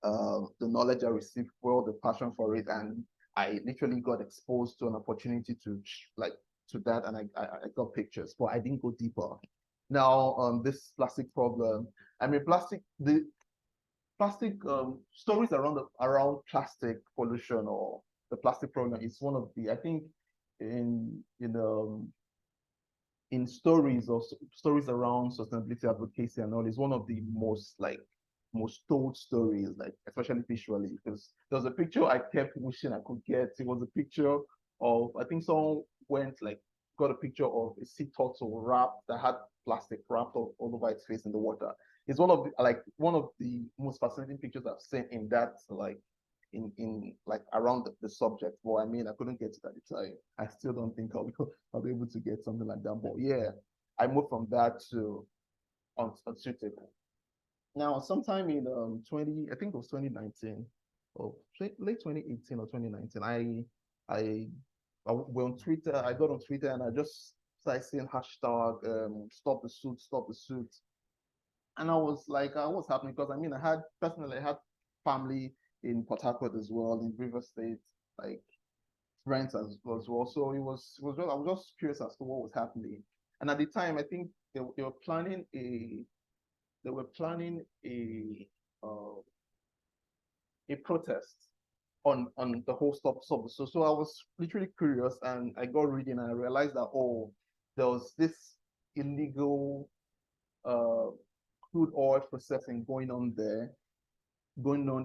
the knowledge I received, well, the passion for it, and I literally got exposed to an opportunity to that, and I got pictures, but I didn't go deeper. Now, this plastic problem, I mean, the plastic stories around plastic pollution or the plastic problem is one of the, I think, in stories or stories around sustainability advocacy and all, is one of the most told stories, like especially visually, because there was a picture I kept wishing I could get. It was a picture of, I think someone got a picture of a sea turtle that had plastic wrapped all over its face in the water. It's one of the most fascinating pictures I've seen in that, in around the subject. Well, I mean, I couldn't get it at the time. I still don't think I'll be able to get something like that. But yeah, I moved from that to unsuitable. Now, sometime in I think it was 2019, or late 2018 or 2019, I went on Twitter. I got on Twitter and I just started seeing hashtag stop the suit. And I was like, what's happening? Because I mean, I had family in Port Harcourt as well, in River State, like friends as well. So I was just curious as to what was happening. And at the time, I think they were planning a protest on the whole stop. So I was literally curious, and I got reading and I realized that there was this illegal crude oil processing going on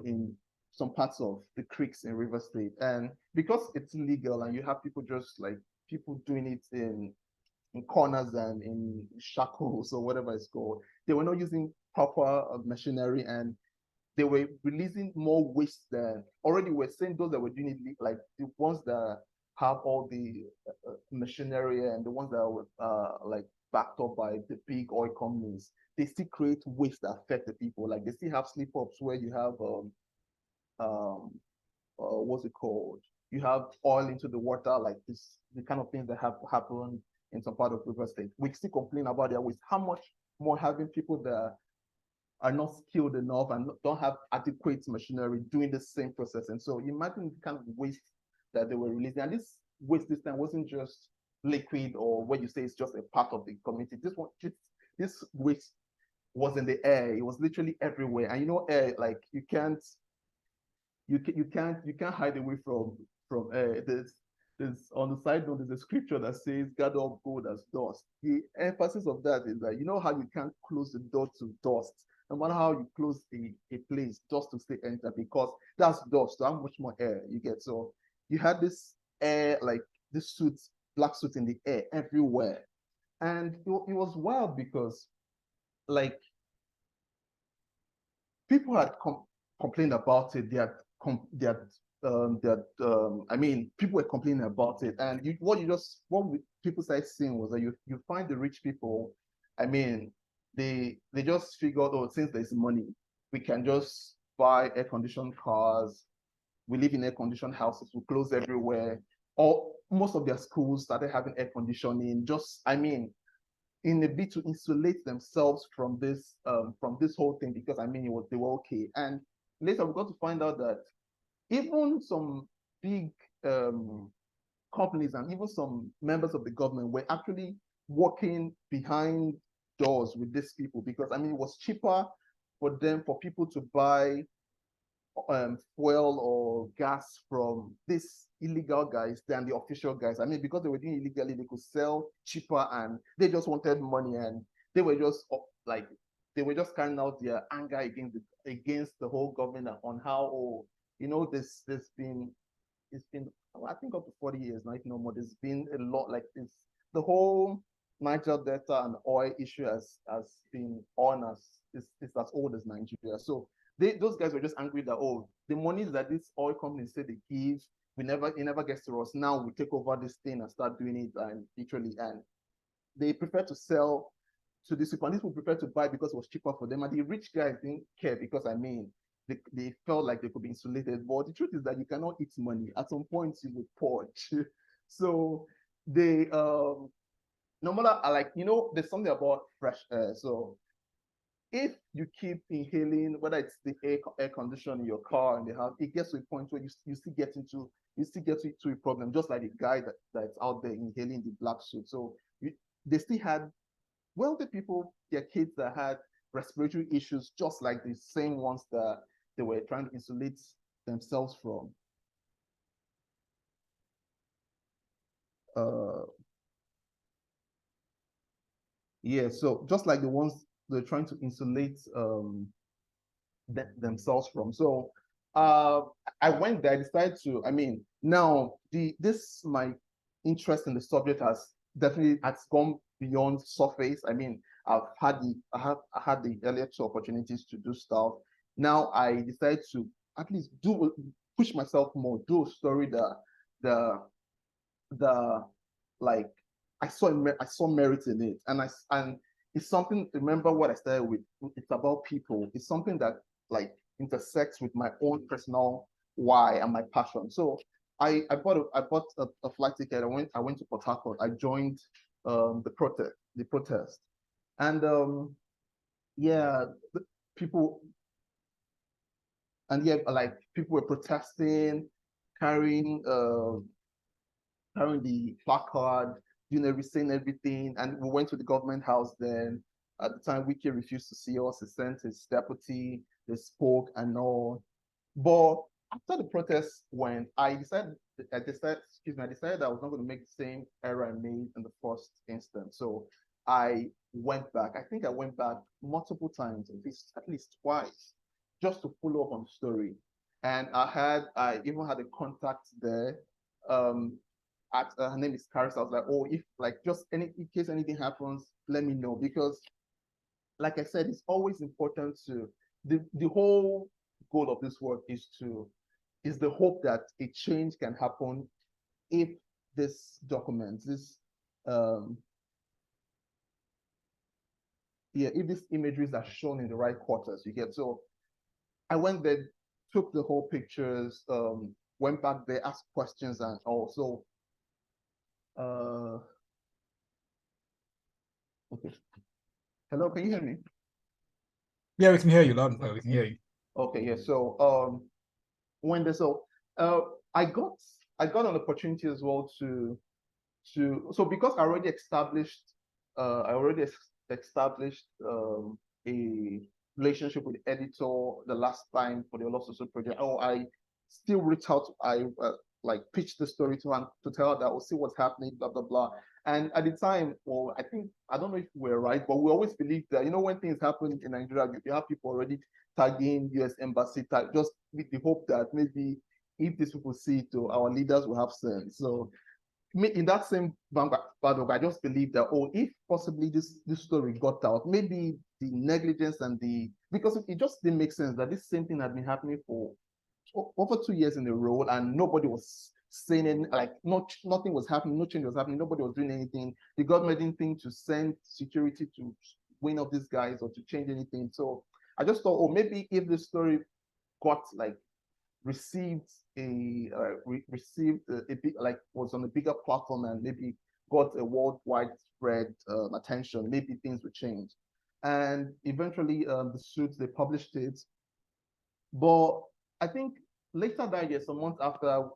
in some parts of the creeks in River State. And because it's illegal and you have people doing it in corners and in shackles or whatever it's called, they were not using proper machinery, and they were releasing more waste than already. We're saying those that were doing it, like the ones that have all the machinery and the ones that were backed up by the big oil companies, they still create waste that affect the people. Like they still have slip-ups where you have what's it called? You have oil into the water, like this, the kind of things that have happened in some part of River State. We still complain about their waste. How much more having people that are not skilled enough and don't have adequate machinery doing the same process? And so imagine the kind of waste that they were releasing. And this waste this time wasn't just liquid, or what you say is just a part of the community. This waste was in the air. It was literally everywhere. And air, like you can't hide away from air. There's on the side note, there's a scripture that says, gather up gold as dust. The emphasis of that is that, how you can't close the door to dust. No matter how you close a place, dust will still enter, because that's dust. So how much more air you get? So you had this air, like this black suit in the air everywhere. And it was wild because like people had complained about it. I mean, people were complaining about it, and people started saying was that you find the rich people. I mean, they just figured, oh, since there's money, we can just buy air-conditioned cars. We live in air-conditioned houses. We close everywhere. Or most of their schools started having air conditioning. Just, I mean, in a bit to insulate themselves from this whole thing, because I mean they were okay. And later we got to find out that even some big companies and even some members of the government were actually working behind doors with these people, because I mean it was cheaper for people to buy fuel or gas from these illegal guys than the official guys. I mean, because they were doing illegally, they could sell cheaper, and they just wanted money, and they were just like carrying out their anger against the whole government on how, oh, you know, it's been I think up to 40 years now, if no more. There's been a lot like this. The whole Niger Delta and oil issue has been on us. It's as old as Nigeria. So those guys were just angry that, oh, the money that these oil companies say they give, it never gets to us. Now we take over this thing and start doing it, and literally, and they prefer to sell to these people, and these people prefer to buy because it was cheaper for them. And the rich guys didn't care, because I mean, they felt like they could be insulated. But the truth is that you cannot eat money. At some point, you will purge. So they no matter, like, you know, there's something about fresh air. So if you keep inhaling, whether it's the air conditioner in your car and the house, it gets to a point where you still get into a problem, just like the guy that's out there inhaling the black suit. So they still had wealthy people, their kids that had respiratory issues, just like the same ones that they were trying to insulate themselves from. Yeah, so just like the ones they're trying to insulate themselves from. So I went there. I decided to. I mean, now my interest in the subject has gone beyond surface. I mean, I had the earlier two opportunities to do stuff. Now I decided to at least push myself more, do a story that the like I saw merit in it, and it's something. Remember what I started with? It's about people. It's something that like intersects with my own personal why and my passion. So I bought a flight ticket. I went to Port Harcourt. I joined the protest, and yeah, people and yeah, like people were protesting, carrying the placard, saying everything. And we went to the government house then. At the time, Wiki refused to see us. He sent his deputy, they spoke and all. But after the protest went, I decided I decided I was not going to make the same error I made in the first instance. So I went back. I think I went back multiple times, at least twice, just to follow up on the story. And I even had a contact there. Her name is Karis. I was like, oh, if like just in case anything happens, let me know, because like I said, it's always important to the whole goal of this work is the hope that a change can happen if this document, if these imageries are shown in the right quarters, you get. So I went there, took the whole pictures, went back there, asked questions and all. So okay. Hello, can you hear me? Yeah, we can hear you loud and clear. We can hear you. Okay, yeah. So I got an opportunity as well so because I already established a relationship with the editor the last time for the Olososo project. Oh, I still reach out. I like pitched the story to her to tell her that we'll see what's happening, blah blah blah. And at the time, well, I don't know if we're right, but we always believe that, you know, when things happen in Nigeria, you have people already tagging US embassy just with the hope that maybe if these people see it, our leaders will have sense. So in that same battle, I just believe that, oh, if possibly this story got out, maybe negligence and because it just didn't make sense that this same thing had been happening for over 2 years in a row, and nobody was saying anything, like nothing was happening, no change was happening, nobody was doing anything. The government didn't think to send security to win up these guys or to change anything. So I just thought, oh, maybe if the story got like received a big, like was on a bigger platform and maybe got a worldwide spread attention, maybe things would change. And eventually the suits, they published it. But I think later that year, some months after,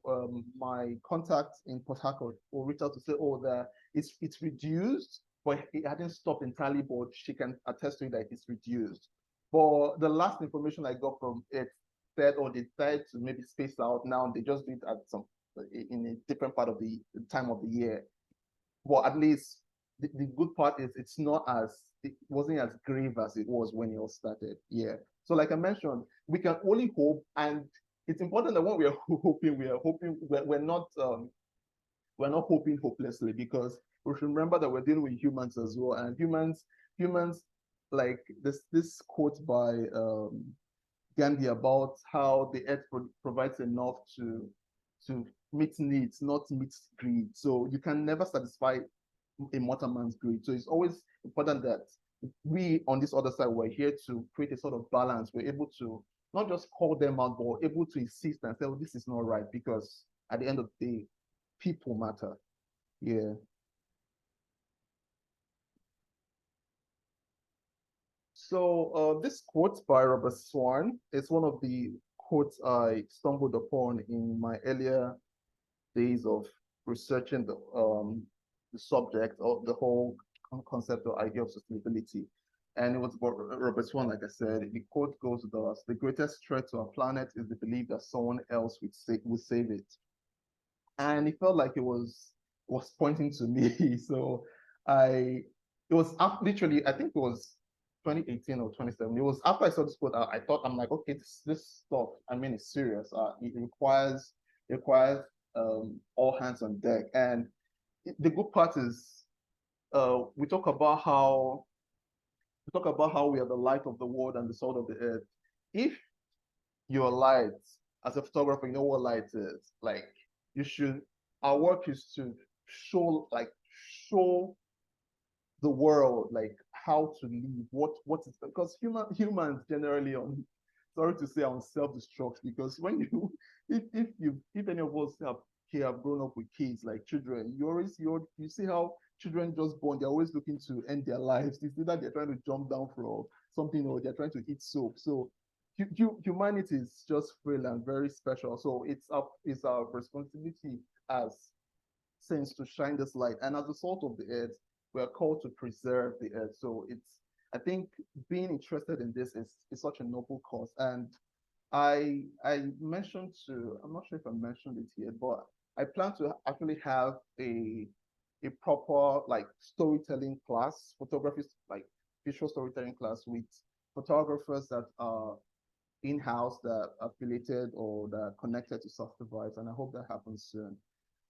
my contact in Port Harcourt will reach out to say, oh, it's reduced, but it hadn't stopped entirely, but she can attest to it that it's reduced. But the last information I got from it said, or they decided to maybe space out now, they just do it at in a different part of the time of the year. Well, at least the good part is it wasn't as grave as it was when it all started. Yeah. So like I mentioned, we can only hope, and it's important that when we are hoping, we're not hoping hopelessly, because we should remember that we're dealing with humans as well, and humans like this quote by Gandhi about how the earth provides enough to meet needs, not meet greed. So you can never satisfy a mortal man's greed. So it's always important that we on this other side, we're here to create a sort of balance. We're able to not just call them out, but able to insist and say, oh, this is not right, because at the end of the day, people matter. Yeah. So this quote by Robert Swan is one of the quotes I stumbled upon in my earlier days of researching the subject of the whole concept or idea of sustainability. And it was about Robert Swan, like I said. The quote goes thus: "The greatest threat to our planet is the belief that someone else will save it." And it felt like it was pointing to me. So it was literally, I think it was 2018 or 2017. It was after I saw this quote, I thought, I'm like, okay, this stuff, I mean, it's serious. It requires all hands on deck. And the good part is, we talk about how we are the light of the world and the salt of the earth. If you're light, as a photographer, you know what light is. Like, our work is to show the world like how to live, what is, because humans generally sorry to say, on self-destruct, because when you if any of us have grown up with kids, like children, you see how children just born, they're always looking to end their lives. It's either they're trying to jump down from something or they're trying to eat soap. So humanity is just frail and very special. So it's our responsibility as saints to shine this light. And as the salt of the earth, we are called to preserve the earth. So I think being interested in this is such a noble cause. And I mentioned I'm not sure if I mentioned it here, but I plan to actually have a proper like storytelling class, photography, like visual storytelling class with photographers that are in-house, that are affiliated or that are connected to Soft Vibes, and I hope that happens soon.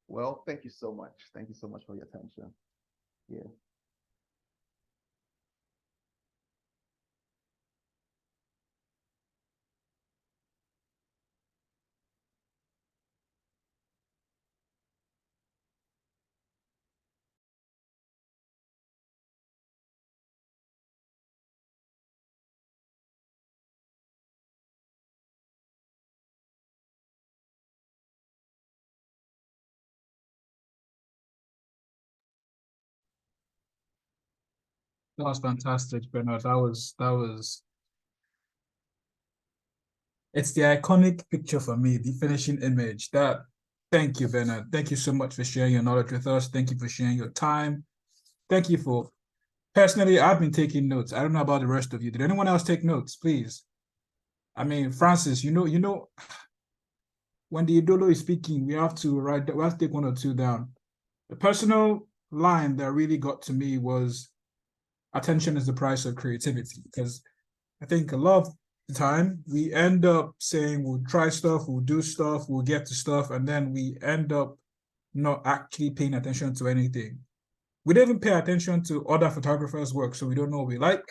Well, thank you so much. Thank you so much for your attention. Yeah. That was fantastic, Bernard. That was it's the iconic picture for me, the finishing image. Thank you, Bernard. Thank you so much for sharing your knowledge with us. Thank you for sharing your time. Thank you for personally, I've been taking notes. I don't know about the rest of you. Did anyone else take notes, please? I mean, Francis, when the Idolo is speaking, we have to take one or two down. The personal line that really got to me was attention is the price of creativity, because I think a lot of the time we end up saying we'll try stuff, we'll do stuff, we'll get to stuff, and then we end up not actually paying attention to anything. We don't even pay attention to other photographers' work, so we don't know what we like.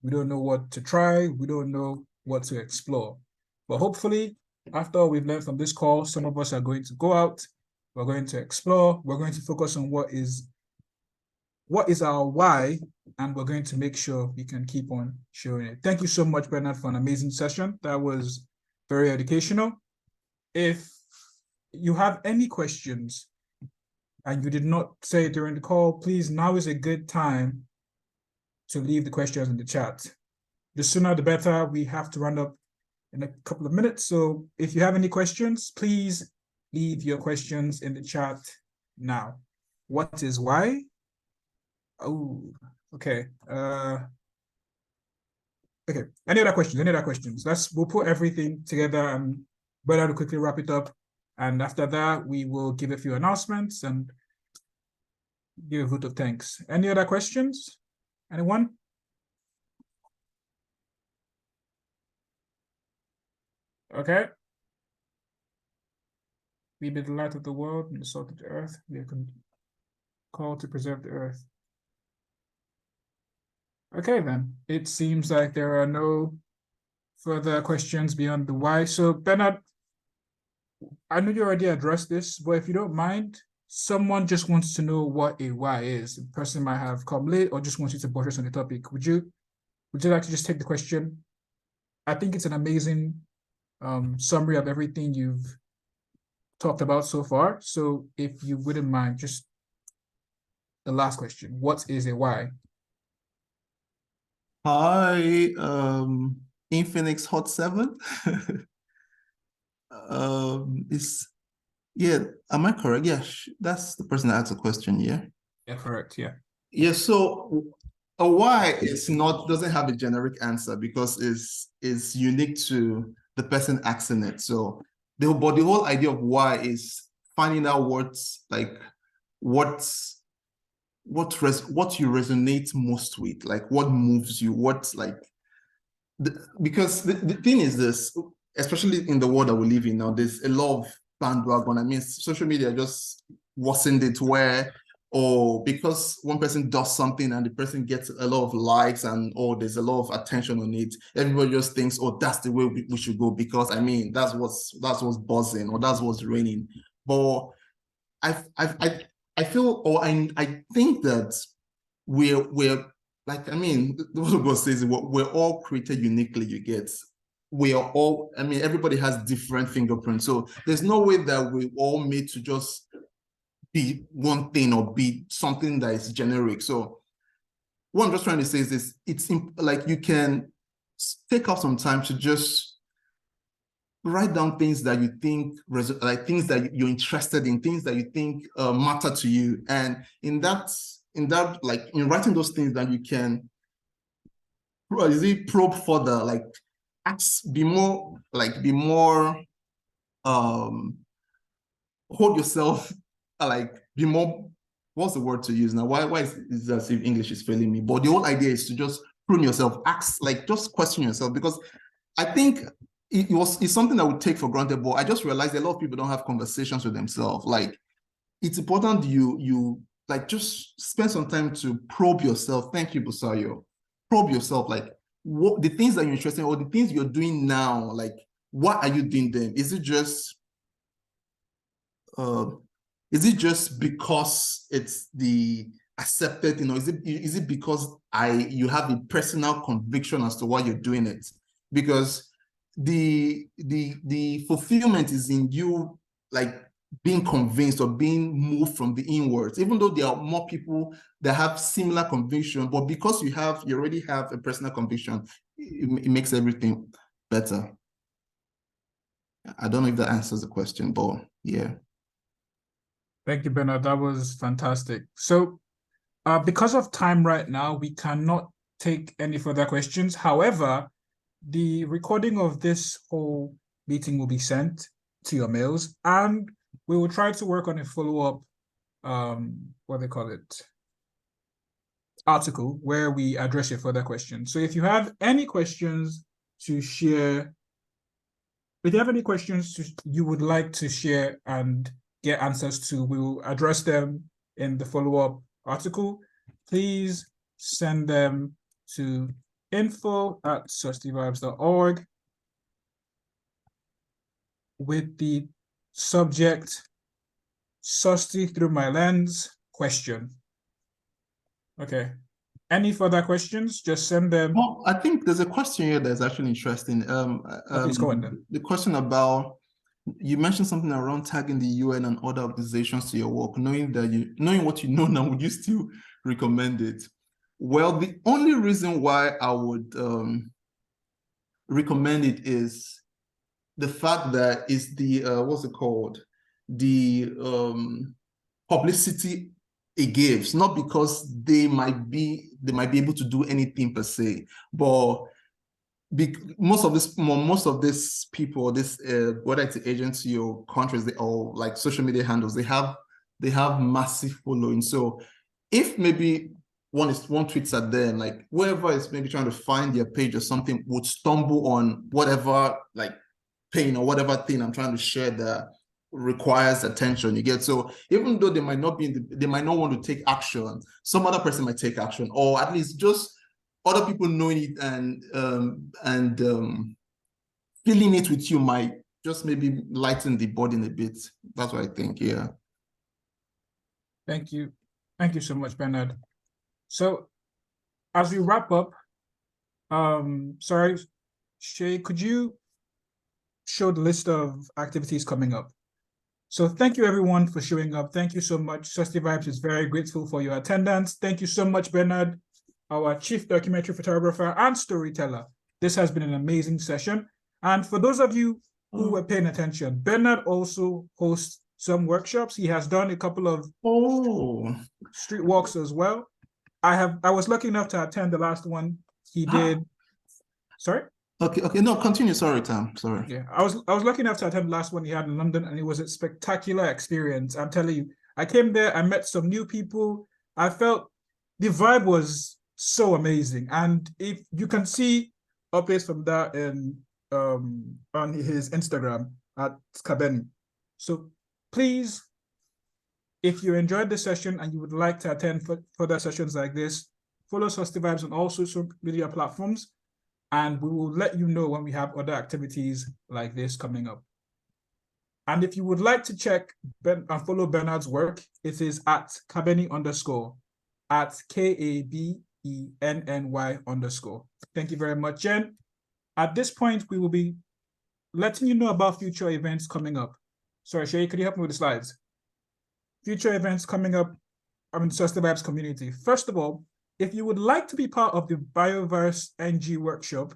We don't know what to try. We don't know what to explore. But hopefully, after all we've learned from this call, some of us are going to go out. We're going to explore. We're going to focus on what is our why, and we're going to make sure we can keep on showing it. Thank you so much, Bernard, for an amazing session. That was very educational. If you have any questions and you did not say it during the call, please, now is a good time to leave the questions in the chat. The sooner the better. We have to run up in a couple of minutes. So if you have any questions, please leave your questions in the chat now. What is why? Oh, okay. Okay. Any other questions? Any other questions? We'll put everything together and Bernard will quickly wrap it up. And after that, we will give a few announcements and give a vote of thanks. Any other questions? Anyone? Okay. We be the light of the world and the salt of the earth. We are called to preserve the earth. Okay, then. It seems like there are no further questions beyond the why. So, Bernard, I know you already addressed this, but if you don't mind, someone just wants to know what a why is. The person might have come late or just wants you to buttress on the topic. Would you like to just take the question? I think it's an amazing summary of everything you've talked about so far. So if you wouldn't mind, just the last question. What is a why? Hi, Infinix Hot 7. Yeah, am I correct? Yeah, that's the person that asked the question, yeah? Yeah, correct, yeah. Yeah, so a why doesn't have a generic answer because it's unique to the person asking it. So the whole idea of why is finding out what you resonate most with, like what moves you, because the thing is this, especially in the world that we live in now, there's a lot of bandwagon. I mean, social media just worsened it where, because one person does something and the person gets a lot of likes and there's a lot of attention on it, everybody just thinks, oh, that's the way we should go, because I mean that's what's buzzing or that's what's raining. But I feel, or I think that we're like, I mean, the word God says we're all created uniquely, you get. We are all, I mean, everybody has different fingerprints. So there's no way that we're all made to just be one thing or be something that is generic. So what I'm just trying to say is this, it's like you can take out some time to just write down things that you think, like things that you're interested in, things that you think matter to you. And in writing those things, that you can probe further, like be more hold yourself, like be more, what's the word to use now? Why is as if English is failing me? But the whole idea is to just prune yourself, just question yourself, because I think it's something that we take for granted, but I just realized a lot of people don't have conversations with themselves. Like, it's important you like just spend some time to probe yourself. Thank you, Busayo. Probe yourself, like what the things that you're interested in or the things you're doing now, like what are you doing them? Is it just because it's the accepted, is it because you have a personal conviction as to why you're doing it? Because the fulfillment is in you, like being convinced or being moved from the inwards, even though there are more people that have similar conviction, but because you already have a personal conviction, it makes everything better. I don't know if that answers the question, but yeah. Thank you, Bernard. That was fantastic. So because of time right now, we cannot take any further questions. However, the recording of this whole meeting will be sent to your mails, and we will try to work on a follow-up, what they call it, article where we address your further questions. So if you have any questions to share, if you have any questions you would like to share and get answers to, we will address them in the follow-up article. Please send them to info@sustyvibes.org with the subject Susty through my lens question. Okay. Any further questions? Just send them. Well, I think there's a question here that's actually interesting. Please go on then. The question about, you mentioned something around tagging the UN and other organizations to your work, knowing what you know now, would you still recommend it? Well, the only reason why I would recommend it is the fact that it's the what's it called? The publicity it gives, not because they might be able to do anything per se, but most of these people, whether it's an agency or countries, they all like social media handles, they have massive following. So if maybe one tweets at them, like whoever is maybe trying to find their page or something would stumble on whatever like pain or whatever thing I'm trying to share that requires attention, you get. So even though they might not want to take action, some other person might take action, or at least just other people knowing it and feeling it with you might just maybe lighten the burden a bit. That's what I think. Yeah. Thank you so much, Bernard. So as we wrap up, sorry, Shay, could you show the list of activities coming up? So thank you everyone for showing up. Thank you so much. Susty Vibes is very grateful for your attendance. Thank you so much, Bernard, our chief documentary photographer and storyteller. This has been an amazing session. And for those of you who were paying attention, Bernard also hosts some workshops. He has done a couple of street walks as well. I was lucky enough to attend the last one he did. Sorry? Okay, no, continue. Sorry, Tam. Sorry. Yeah, I was lucky enough to attend the last one he had in London, and it was a spectacular experience. I'm telling you, I came there, I met some new people. I felt the vibe was so amazing, and if you can see updates from that on his Instagram at Kabeni. So please, if you enjoyed the session and you would like to attend further sessions like this, follow Susty Vibes on all social media platforms, and we will let you know when we have other activities like this coming up. And if you would like to check and follow Bernard's work, it is at Kabeni _ at KABENNY_. Thank you very much, Jen. At this point, we will be letting you know about future events coming up. Sorry, Shay, could you help me with the slides? Future events coming up in Susty Vibes community. First of all, if you would like to be part of the Bioverse NG workshop,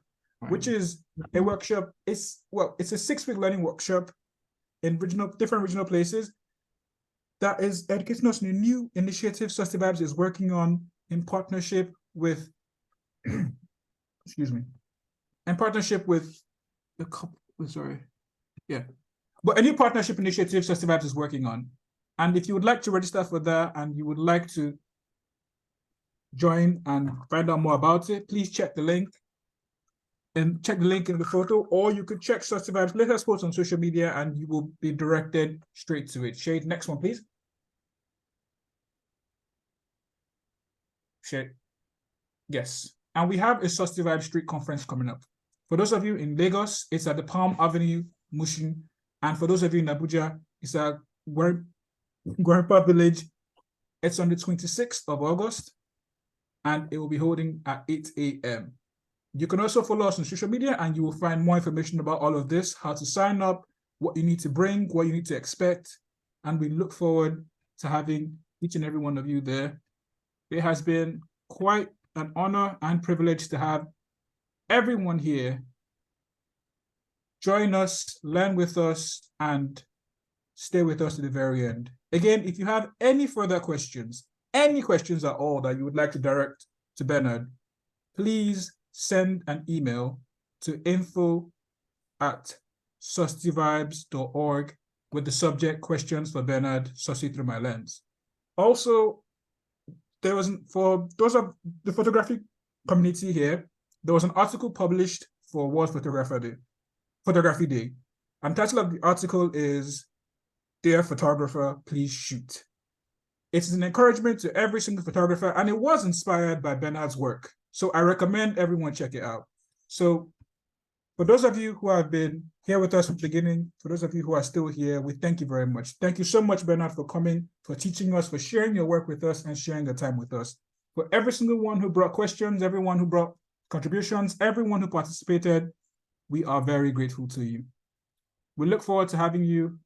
which is a workshop, it's a 6-week learning workshop in different regional places that is educating us in a new initiative Susty Vibes is working on in partnership with, excuse me, in partnership with a couple, but a new partnership initiative Susty Vibes is working on. And if you would like to register for that and you would like to join and find out more about it, please check the link in the photo, or you could check Susty Vibes latest posts on social media and you will be directed straight to it. Shade, next one, please. Shade. Yes. And we have a Susty Vibes street conference coming up. For those of you in Lagos, it's at the Palm Avenue, Mushin. And for those of you in Abuja, it's at Gwarpa Village. It's on the 26th of August. And it will be holding at 8 a.m. You can also follow us on social media and you will find more information about all of this, how to sign up, what you need to bring, what you need to expect. And we look forward to having each and every one of you there. It has been quite an honor and privilege to have everyone here join us, learn with us, and stay with us to the very end. Again, if you have any further questions, any questions at all that you would like to direct to Bernard, please send an email to info@sustyvibes.org with the subject questions for Bernard, Susty Through My Lens. Also, for those of the photography community here, there was an article published for World Photography Day. And the title of the article is Dear Photographer, Please Shoot. It is an encouragement to every single photographer, and it was inspired by Bernard's work. So I recommend everyone check it out. So for those of you who have been here with us from the beginning, for those of you who are still here, we thank you very much. Thank you so much, Bernard, for coming, for teaching us, for sharing your work with us and sharing the time with us. For every single one who brought questions, everyone who brought contributions, everyone who participated, we are very grateful to you. We look forward to having you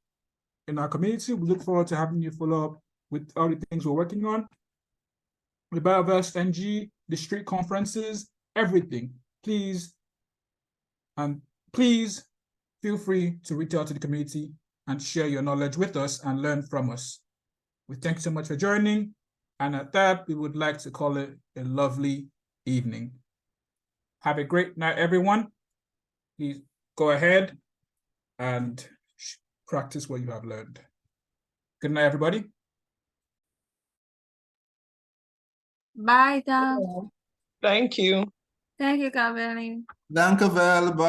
in our community. We look forward to having you follow up with all the things we're working on. The Bioverse NG, the street conferences, everything. Please feel free to reach out to the community and share your knowledge with us and learn from us. We thank you so much for joining. And at that, we would like to call it a lovely evening. Have a great night, everyone. Please go ahead and practice what you have learned. Good night, everybody. Bye, Tom. Thank you. Thank you, Kaveri. Danke wel, bye.